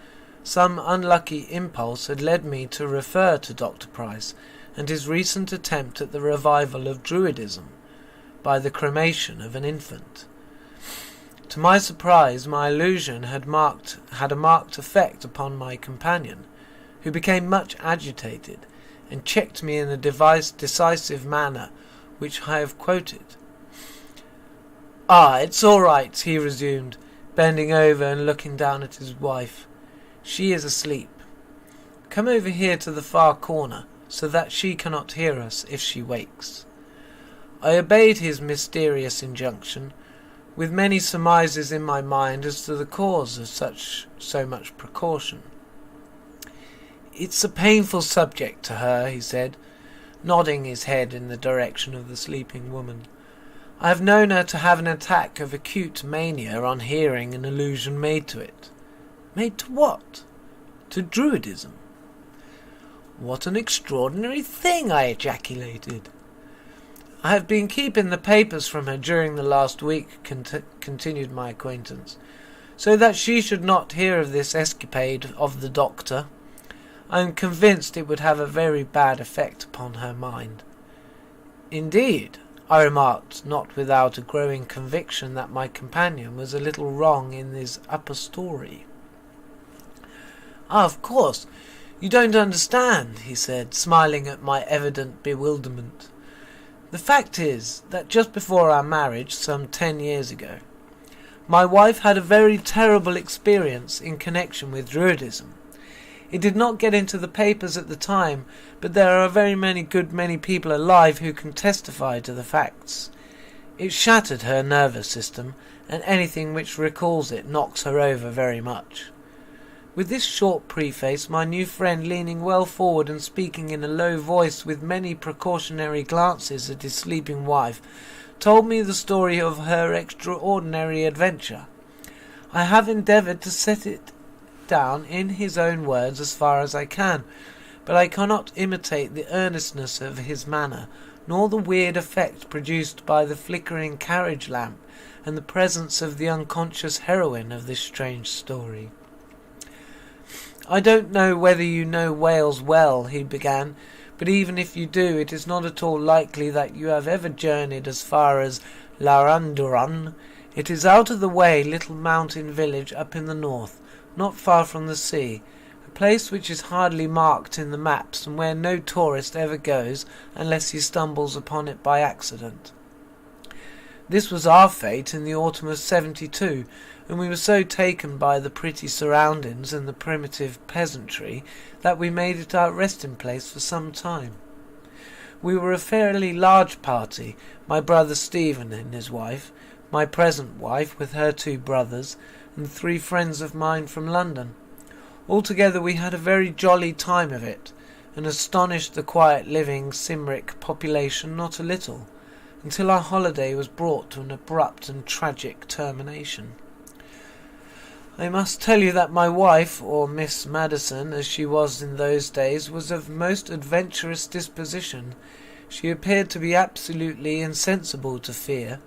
some unlucky impulse had led me to refer to Dr. Price and his recent attempt at the revival of Druidism by the cremation of an infant. To my surprise, my allusion had a marked effect upon my companion, who became much agitated, and checked me in the decisive manner which I have quoted. "Ah, it's all right," he resumed, bending over and looking down at his wife. "She is asleep. Come over here to the far corner, so that she cannot hear us if she wakes." I obeyed his mysterious injunction, with many surmises in my mind as to the cause of so much precaution. "It's a painful subject to her," he said, nodding his head in the direction of the sleeping woman. "I have known her to have an attack of acute mania on hearing an allusion made to it." "Made to what?" "To Druidism." "What an extraordinary thing!" I ejaculated. "I have been keeping the papers from her during the last week," continued my acquaintance, "so that she should not hear of this escapade of the doctor. I am convinced it would have a very bad effect upon her mind." "Indeed," I remarked, not without a growing conviction that my companion was a little wrong in his upper story. "Ah, of course, you don't understand," he said, smiling at my evident bewilderment. "The fact is that just before our marriage, some 10 years ago, my wife had a very terrible experience in connection with Druidism. It did not get into the papers at the time, but there are very many people alive who can testify to the facts. It shattered her nervous system, and anything which recalls it knocks her over very much." With this short preface, my new friend, leaning well forward and speaking in a low voice with many precautionary glances at his sleeping wife, told me the story of her extraordinary adventure. I have endeavoured to set it down in his own words as far as I can, but I cannot imitate the earnestness of his manner, nor the weird effect produced by the flickering carriage lamp and the presence of the unconscious heroine of this strange story. "I don't know whether you know Wales well," he began, "but even if you do, it is not at all likely that you have ever journeyed as far as Llanduran. It is out of the way little mountain village up in the north, not far from the sea, a place which is hardly marked in the maps and where no tourist ever goes unless he stumbles upon it by accident. This was our fate in the autumn of 72, and we were so taken by the pretty surroundings and the primitive peasantry that we made it our resting place for some time. We were a fairly large party, my brother Stephen and his wife, my present wife with her 2 brothers, and 3 friends of mine from London. Altogether we had a very jolly time of it, and astonished the quiet living Cymric population not a little, until our holiday was brought to an abrupt and tragic termination. I must tell you that my wife, or Miss Madison, as she was in those days, was of most adventurous disposition. She appeared to be absolutely insensible to fear.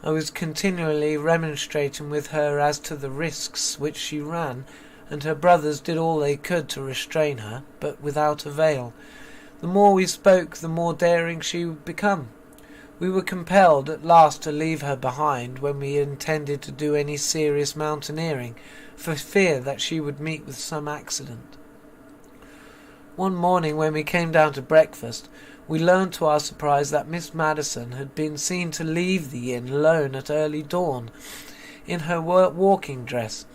I was continually remonstrating with her as to the risks which she ran, and her brothers did all they could to restrain her, but without avail. The more we spoke, the more daring she would become. We were compelled at last to leave her behind when we intended to do any serious mountaineering, for fear that she would meet with some accident. One morning when we came down to breakfast, we learned to our surprise that Miss Madison had been seen to leave the inn alone at early dawn, in her walking dress,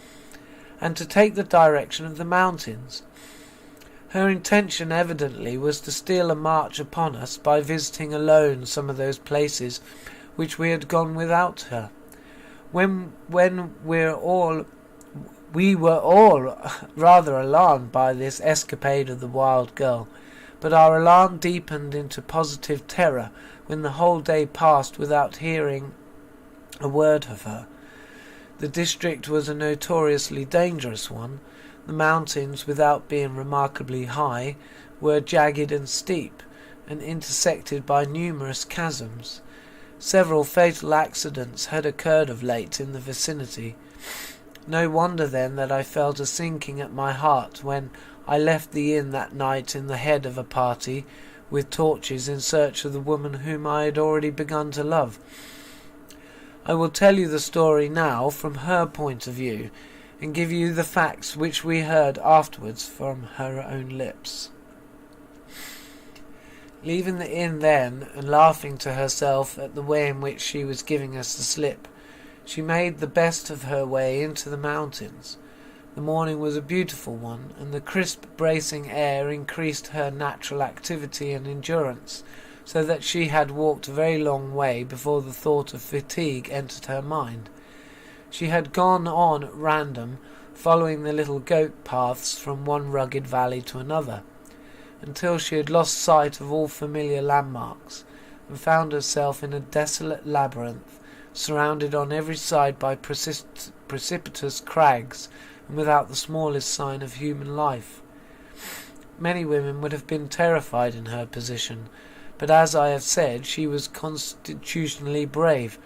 and to take the direction of the mountains. Her intention evidently was to steal a march upon us by visiting alone some of those places which we had gone without her. When we were all rather alarmed by this escapade of the wild girl, but our alarm deepened into positive terror when the whole day passed without hearing a word of her. The district was a notoriously dangerous one. The mountains, without being remarkably high, were jagged and steep, and intersected by numerous chasms. Several fatal accidents had occurred of late in the vicinity. No wonder then that I felt a sinking at my heart when I left the inn that night in the head of a party with torches in search of the woman whom I had already begun to love. I will tell you the story now from her point of view, and give you the facts which we heard afterwards from her own lips. Leaving the inn then, and laughing to herself at the way in which she was giving us the slip, she made the best of her way into the mountains. The morning was a beautiful one, and the crisp, bracing air increased her natural activity and endurance, so that she had walked a very long way before the thought of fatigue entered her mind. She had gone on at random, following the little goat paths from one rugged valley to another, until she had lost sight of all familiar landmarks, and found herself in a desolate labyrinth, surrounded on every side by precipitous crags, and without the smallest sign of human life. Many women would have been terrified in her position, but as I have said, she was constitutionally brave,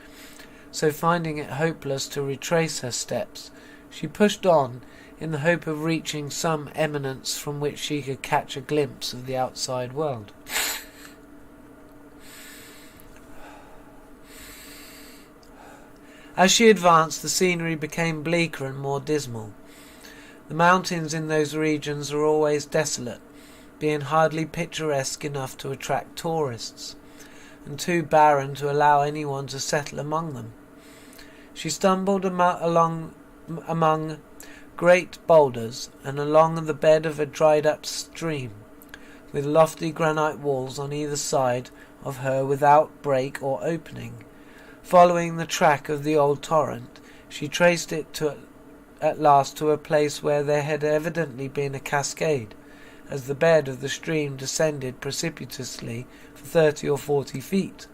so finding it hopeless to retrace her steps, she pushed on in the hope of reaching some eminence from which she could catch a glimpse of the outside world. As she advanced, the scenery became bleaker and more dismal. The mountains in those regions are always desolate, being hardly picturesque enough to attract tourists, and too barren to allow anyone to settle among them. She stumbled among great boulders, and along the bed of a dried-up stream, with lofty granite walls on either side of her without break or opening. Following the track of the old torrent, she traced it at last to a place where there had evidently been a cascade, as the bed of the stream descended precipitously for 30 or 40 feet.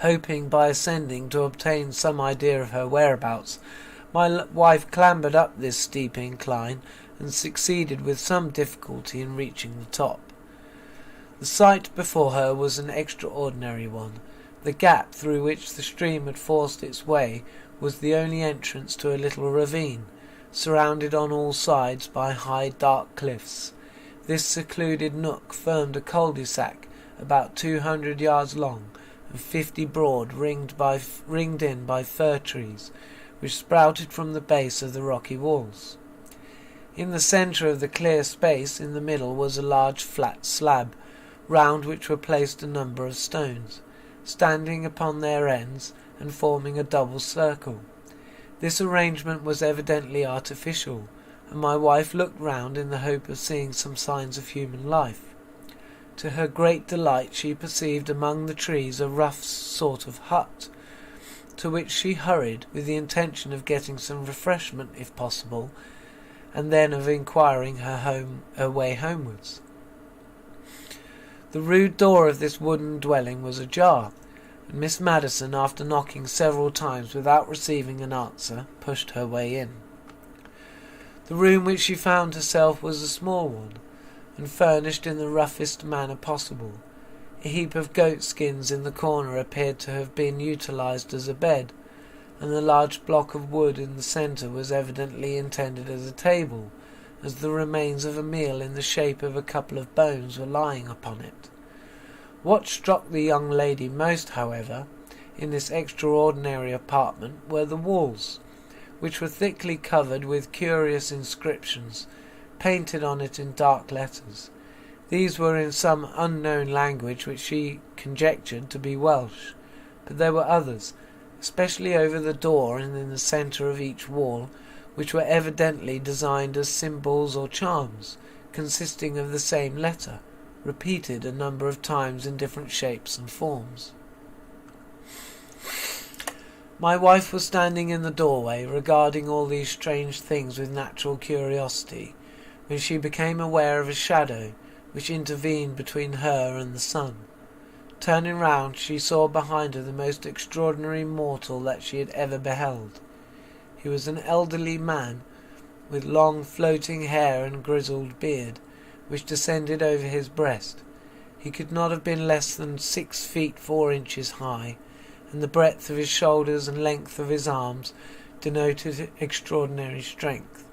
Hoping by ascending to obtain some idea of her whereabouts, my wife clambered up this steep incline and succeeded with some difficulty in reaching the top. The sight before her was an extraordinary one. The gap through which the stream had forced its way was the only entrance to a little ravine, surrounded on all sides by high dark cliffs. This secluded nook formed a cul-de-sac about 200 yards long and 50 broad, ringed in by fir trees, which sprouted from the base of the rocky walls. In the centre of the clear space in the middle was a large flat slab, round which were placed a number of stones, standing upon their ends and forming a double circle. This arrangement was evidently artificial, and my wife looked round in the hope of seeing some signs of human life. To her great delight she perceived among the trees a rough sort of hut, to which she hurried with the intention of getting some refreshment if possible, and then of inquiring her way homewards. The rude door of this wooden dwelling was ajar, and Miss Madison, after knocking several times without receiving an answer, pushed her way in. The room which she found herself was a small one, and furnished in the roughest manner possible. A heap of goat skins in the corner appeared to have been utilized as a bed, and the large block of wood in the centre was evidently intended as a table, as the remains of a meal in the shape of a couple of bones were lying upon it. What struck the young lady most, however, in this extraordinary apartment were the walls, which were thickly covered with curious inscriptions, painted on it in dark letters. These were in some unknown language which she conjectured to be Welsh, but there were others, especially over the door and in the centre of each wall, which were evidently designed as symbols or charms, consisting of the same letter, repeated a number of times in different shapes and forms. My wife was standing in the doorway, regarding all these strange things with natural curiosity, when she became aware of a shadow which intervened between her and the sun. Turning round, she saw behind her the most extraordinary mortal that she had ever beheld. He was an elderly man, with long floating hair and grizzled beard, which descended over his breast. He could not have been less than 6 feet 4 inches high, and the breadth of his shoulders and length of his arms denoted extraordinary strength,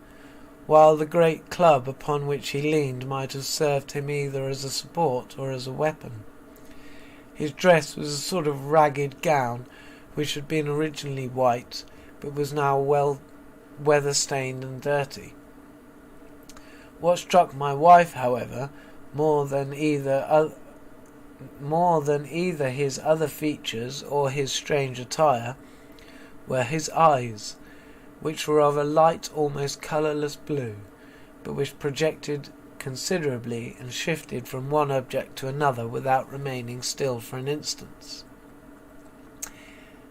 while the great club upon which he leaned might have served him either as a support or as a weapon. His dress was a sort of ragged gown, which had been originally white, but was now well weather-stained and dirty. What struck my wife, however, more than either his other features or his strange attire, were his eyes, which were of a light, almost colourless blue, but which projected considerably and shifted from one object to another without remaining still for an instant.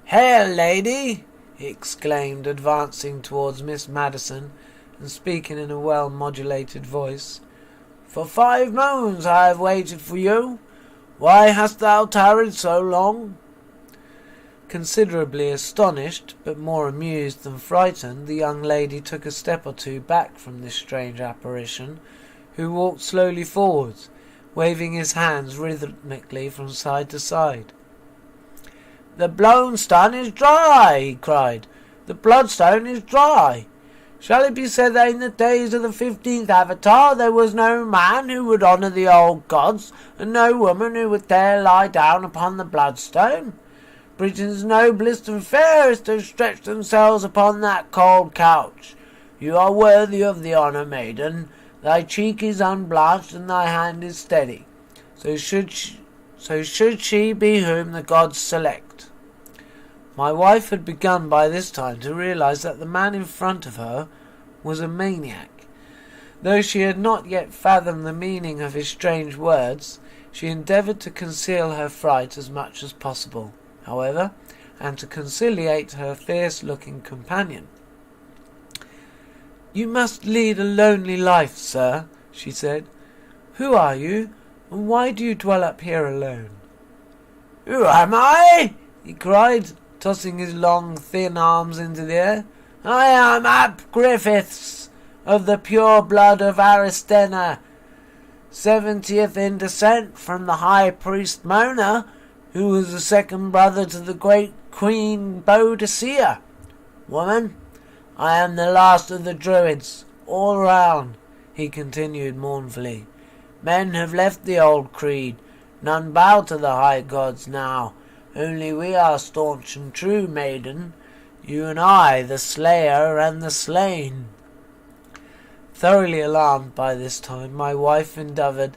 "Hail, lady!" he exclaimed, advancing towards Miss Madison and speaking in a well-modulated voice. "For 5 moons I have waited for you. Why hast thou tarried so long?" Considerably astonished, but more amused than frightened, the young lady took a step or two back from this strange apparition, who walked slowly forwards, waving his hands rhythmically from side to side. "The bloodstone is dry!" he cried. "The bloodstone is dry! Shall it be said that in the days of the 15th Avatar there was no man who would honour the old gods, and no woman who would dare lie down upon the bloodstone? Britain's noblest and fairest have stretched themselves upon that cold couch. You are worthy of the honour, maiden. Thy cheek is unblanched, and thy hand is steady. So should she be whom the gods select." My wife had begun by this time to realize that the man in front of her was a maniac. Though she had not yet fathomed the meaning of his strange words, she endeavoured to conceal her fright as much as possible, however, and to conciliate her fierce-looking companion. "You must lead a lonely life, sir," she said. "Who are you, and why do you dwell up here alone?" "Who am I?" he cried, tossing his long, thin arms into the air. "I am Ab Griffiths, of the pure blood of Aristenna, 70th in descent from the high priest Mona, who was the second brother to the great Queen Boadicea. Woman, I am the last of the Druids, all round," he continued mournfully. "Men have left the old creed. None bow to the high gods now. Only we are staunch and true, maiden. You and I, the slayer and the slain." Thoroughly alarmed by this time, my wife endeavoured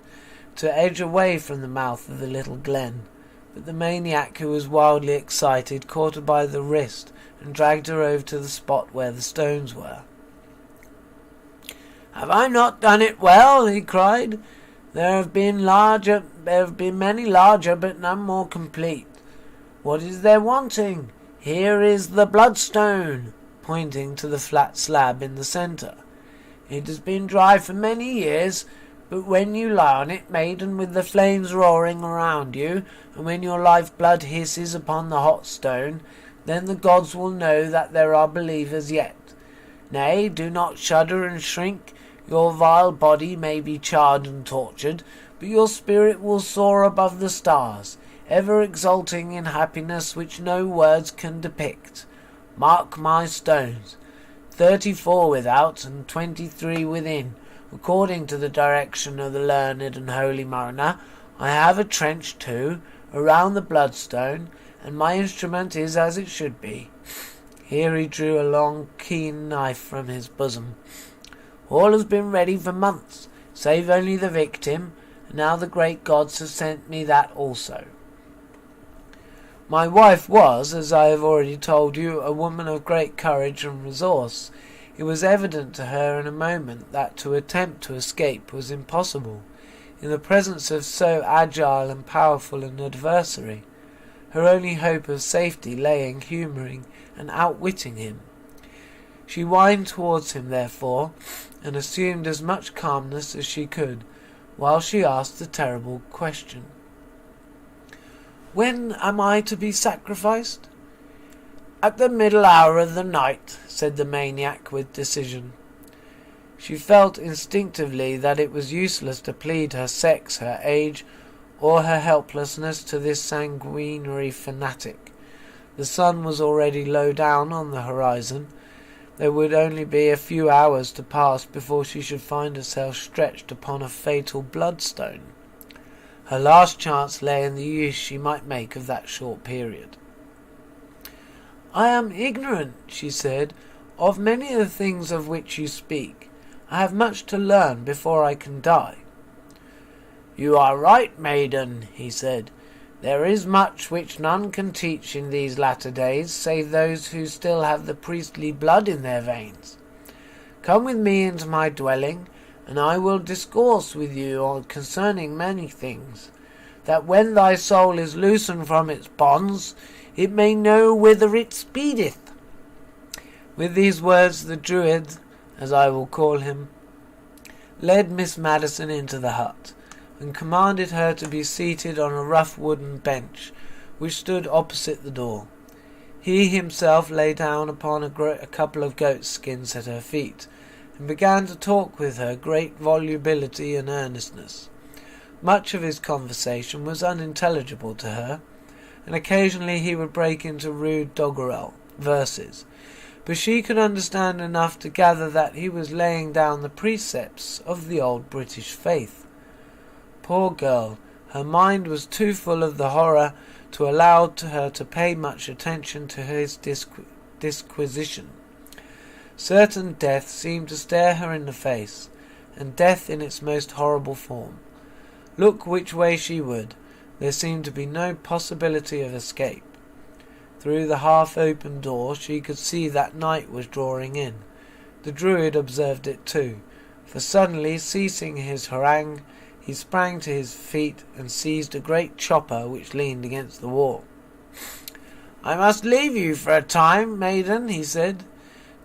to edge away from the mouth of the little glen, but the maniac, who was wildly excited, caught her by the wrist and dragged her over to the spot where the stones were. "Have I not done it well?" he cried. There have been many larger, but none more complete. What is there wanting? Here is the bloodstone," pointing to the flat slab in the centre. "It has been dry for many years, but when you lie on it, maiden, with the flames roaring around you, and when your life-blood hisses upon the hot stone, then the gods will know that there are believers yet. Nay, do not shudder and shrink. Your vile body may be charred and tortured, but your spirit will soar above the stars, ever exulting in happiness which no words can depict. Mark my stones, 34 without and 23 within, according to the direction of the learned and holy mariner. I have a trench too, around the bloodstone, and my instrument is as it should be. Here he drew a long, keen knife from his bosom. All has been ready for months, save only the victim, and now the great gods have sent me that also. My wife was, as I have already told you, a woman of great courage and resource. It was evident to her in a moment that to attempt to escape was impossible, in the presence of so agile and powerful an adversary. Her only hope of safety lay in humouring and outwitting him. She whined towards him, therefore, and assumed as much calmness as she could, while she asked the terrible question. When am I to be sacrificed? At the middle hour of the night, said the maniac with decision. She felt instinctively that it was useless to plead her sex, her age, or her helplessness to this sanguinary fanatic. The sun was already low down on the horizon. There would only be a few hours to pass before she should find herself stretched upon a fatal bloodstone. Her last chance lay in the use she might make of that short period. I am ignorant, she said, of many of the things of which you speak. I have much to learn before I can die. You are right, maiden, he said. There is much which none can teach in these latter days, save those who still have the priestly blood in their veins. Come with me into my dwelling, and I will discourse with you concerning many things, that when thy soul is loosened from its bonds, it may know whither it speedeth. With these words the Druid, as I will call him, led Miss Madison into the hut, and commanded her to be seated on a rough wooden bench, which stood opposite the door. He himself lay down upon a couple of goat skins at her feet, and began to talk with her great volubility and earnestness. Much of his conversation was unintelligible to her, and occasionally he would break into rude doggerel verses, but she could understand enough to gather that he was laying down the precepts of the old British faith. Poor girl, her mind was too full of the horror to allow her to pay much attention to his disquisition. Certain death seemed to stare her in the face, and death in its most horrible form. Look which way she would, there seemed to be no possibility of escape. Through the half-open door she could see that night was drawing in. The Druid observed it too, for suddenly ceasing his harangue, he sprang to his feet and seized a great chopper which leaned against the wall. I must leave you for a time, maiden, he said.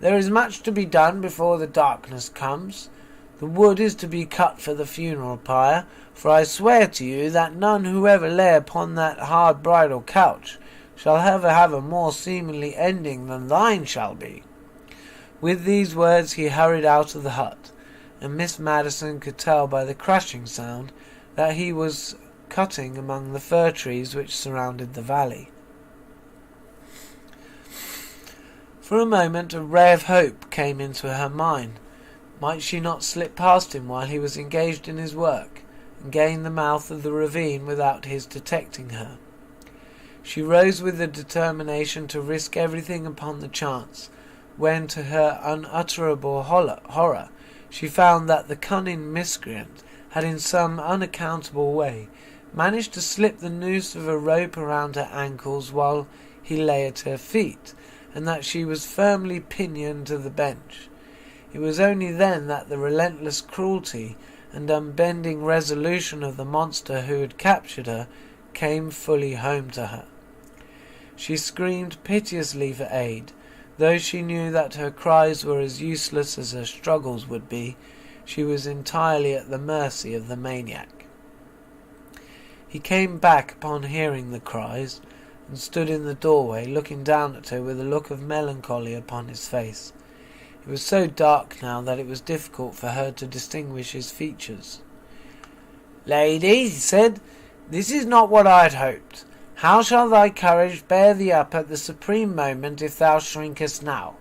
There is much to be done before the darkness comes. The wood is to be cut for the funeral pyre, for I swear to you that none who ever lay upon that hard bridal couch shall ever have a more seemly ending than thine shall be. With these words he hurried out of the hut, and Miss Madison could tell by the crashing sound that he was cutting among the fir trees which surrounded the valley. For a moment a ray of hope came into her mind. Might she not slip past him while he was engaged in his work, and gain the mouth of the ravine without his detecting her? She rose with the determination to risk everything upon the chance, when, to her unutterable horror, she found that the cunning miscreant had in some unaccountable way managed to slip the noose of a rope around her ankles while he lay at her feet, and that she was firmly pinioned to the bench. It was only then that the relentless cruelty and unbending resolution of the monster who had captured her came fully home to her. She screamed piteously for aid. Though she knew that her cries were as useless as her struggles would be, she was entirely at the mercy of the maniac. He came back upon hearing the cries, and stood in the doorway looking down at her with a look of melancholy upon his face. It was so dark now that it was difficult for her to distinguish his features. Lady, he said, this is not what I had hoped. How shall thy courage bear thee up at the supreme moment if thou shrinkest now?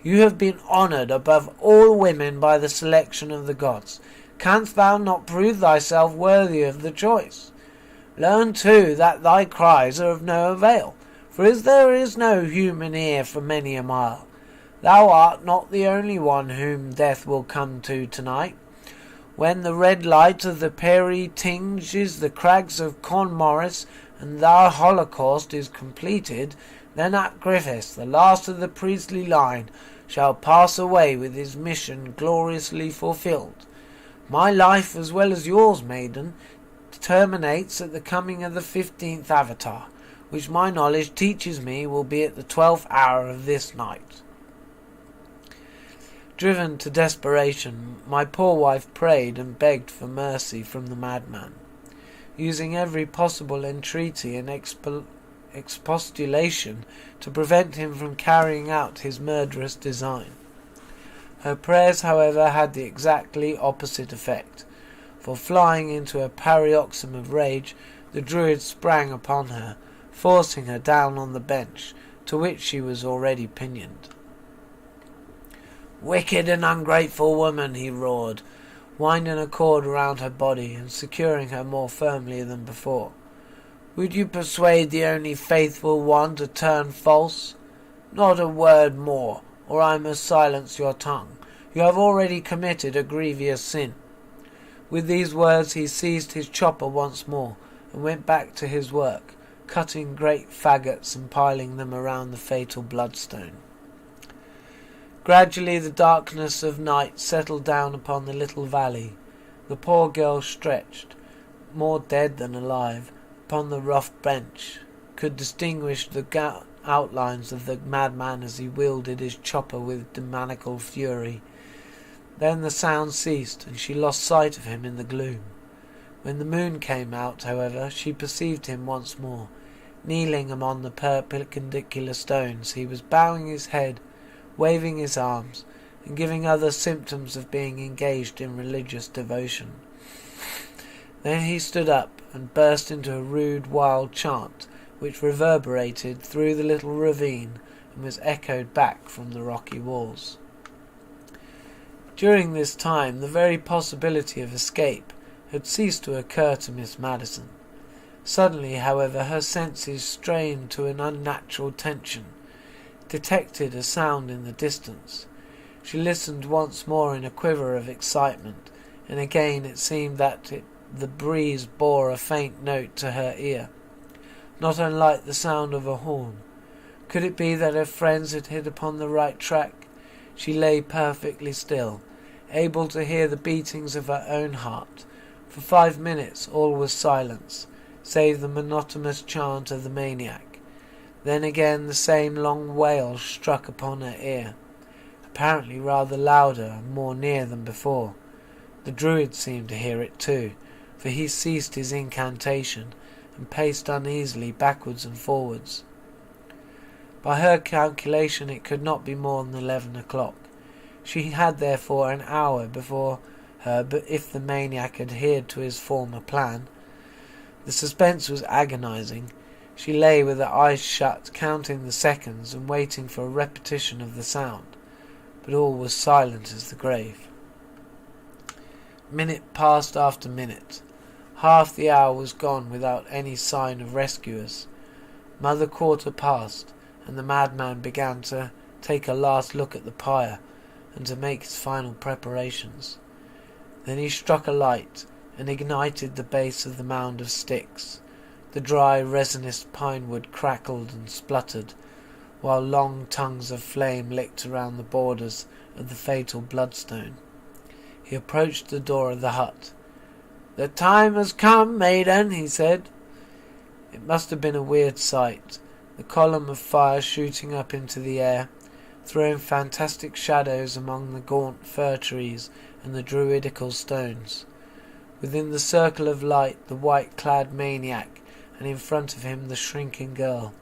You have been honoured above all women by the selection of the gods. Canst thou not prove thyself worthy of the choice? Learn, too, that thy cries are of no avail, for as there is no human ear for many a mile, thou art not the only one whom death will come to tonight. When the red light of the Peri tinges the crags of Cornmorris, and thy holocaust is completed, then at Griffiths, the last of the priestly line, shall pass away with his mission gloriously fulfilled. My life, as well as yours, maiden, terminates at the coming of the 15th Avatar, which my knowledge teaches me will be at the 12th hour of this night. Driven to desperation, my poor wife prayed and begged for mercy from the madman, using every possible entreaty and expostulation to prevent him from carrying out his murderous design. Her prayers, however, had the exactly opposite effect, for flying into a paroxysm of rage, the druid sprang upon her, forcing her down on the bench, to which she was already pinioned. "Wicked and ungrateful woman," he roared, winding a cord around her body and securing her more firmly than before. "Would you persuade the only faithful one to turn false? Not a word more, or I must silence your tongue. You have already committed a grievous sin." With these words he seized his chopper once more and went back to his work, cutting great faggots and piling them around the fatal bloodstone. Gradually the darkness of night settled down upon the little valley. The poor girl stretched, more dead than alive, upon the rough bench, could distinguish the outlines of the madman as he wielded his chopper with demoniacal fury. Then the sound ceased, and she lost sight of him in the gloom. When the moon came out, however, she perceived him once more. Kneeling among the perpendicular stones, he was bowing his head, waving his arms, and giving other symptoms of being engaged in religious devotion. Then he stood up and burst into a rude, wild chant, which reverberated through the little ravine and was echoed back from the rocky walls. During this time, the very possibility of escape had ceased to occur to Miss Madison. Suddenly, however, her senses, strained to an unnatural tension, detected a sound in the distance. She listened once more in a quiver of excitement, and again it seemed that the breeze bore a faint note to her ear, not unlike the sound of a horn. Could it be that her friends had hit upon the right track? She lay perfectly still, able to hear the beatings of her own heart. For 5 minutes all was silence, save the monotonous chant of the maniac. Then again the same long wail struck upon her ear, apparently rather louder and more near than before. The druid seemed to hear it too, for he ceased his incantation and paced uneasily backwards and forwards. By her calculation it could not be more than 11 o'clock. She had therefore an hour before her, but if the maniac adhered to his former plan. The suspense was agonizing. She lay with her eyes shut, counting the seconds and waiting for a repetition of the sound, but all was silent as the grave. Minute passed after minute. Half the hour was gone without any sign of rescuers. Mother Quarter passed, and the madman began to take a last look at the pyre and to make his final preparations. Then he struck a light and ignited the base of the mound of sticks. The dry, resinous pine wood crackled and spluttered, while long tongues of flame licked around the borders of the fatal bloodstone. He approached the door of the hut. "The time has come, maiden," he said. It must have been a weird sight, the column of fire shooting up into the air, throwing fantastic shadows among the gaunt fir trees and the druidical stones. Within the circle of light the white-clad maniac, and in front of him the shrinking girl.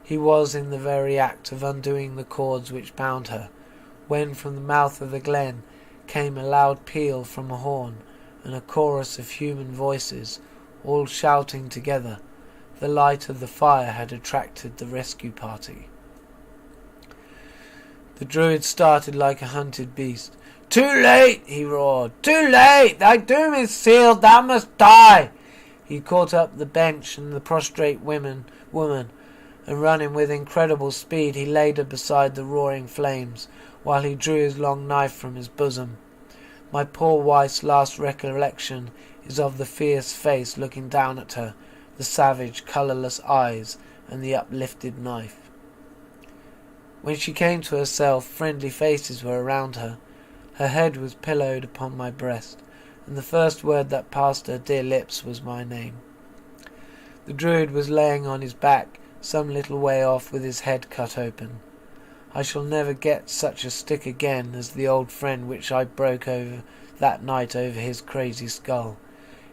He was in the very act of undoing the cords which bound her, when from the mouth of the glen came a loud peal from a horn, and a chorus of human voices, all shouting together. The light of the fire had attracted the rescue party. The druid started like a hunted beast. "Too late!" he roared. "Too late! Thy doom is sealed! Thou must die!" He caught up the bench and the prostrate woman, and running with incredible speed, he laid her beside the roaring flames, while he drew his long knife from his bosom. My poor wife's last recollection is of the fierce face looking down at her, the savage, colourless eyes, and the uplifted knife. When she came to herself, friendly faces were around her. Her head was pillowed upon my breast, and the first word that passed her dear lips was my name. The druid was laying on his back, some little way off, with his head cut open. I shall never get such a stick again as the old friend which I broke over that night over his crazy skull.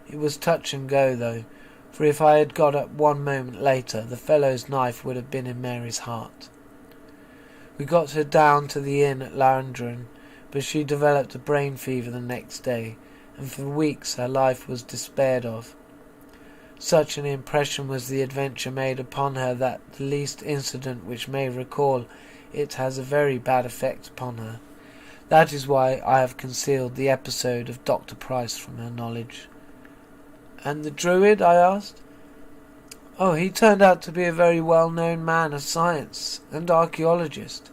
It was touch and go, though, for if I had got up 1 moment later, the fellow's knife would have been in Mary's heart. We got her down to the inn at Larendron, but she developed a brain fever the next day, and for weeks her life was despaired of. Such an impression was the adventure made upon her that the least incident which may recall it has a very bad effect upon her. That is why I have concealed the episode of Dr. Price from her knowledge. "And the druid?" I asked. "Oh, he turned out to be a very well-known man of science and archaeologist.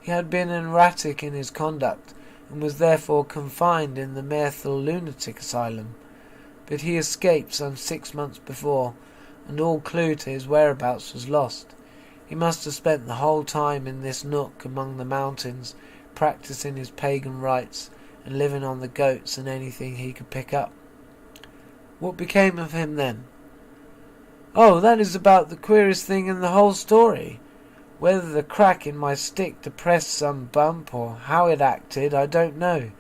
He had been erratic in his conduct, and was therefore confined in the Merthil lunatic asylum. But he escaped some 6 months before, and all clue to his whereabouts was lost. He must have spent the whole time in this nook among the mountains, practising his pagan rites, and living on the goats and anything he could pick up." "What became of him then?" "Oh, that is about the queerest thing in the whole story. Whether the crack in my stick depressed some bump, or how it acted, I don't know.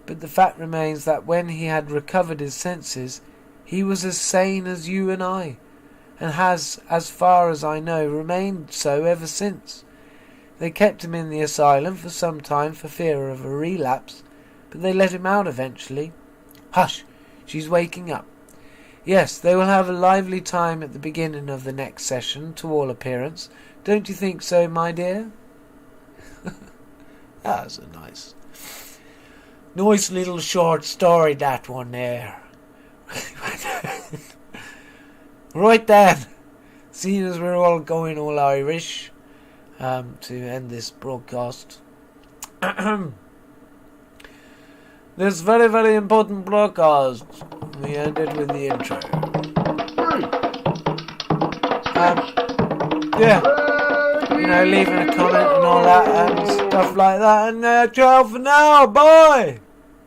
But the fact remains that when he had recovered his senses, he was as sane as you and I, and has, as far as I know, remained so ever since. They kept him in the asylum for some time for fear of a relapse, but they let him out eventually. Hush! She's waking up. Yes, they will have a lively time at the beginning of the next session, to all appearance. Don't you think so, my dear?" That was a nice little short story, that one there. Right then, seeing as we're all going all Irish, to end this broadcast, this very, very important broadcast, we ended with the intro. Leaving a comment and all that and stuff like that, and ciao for now, bye!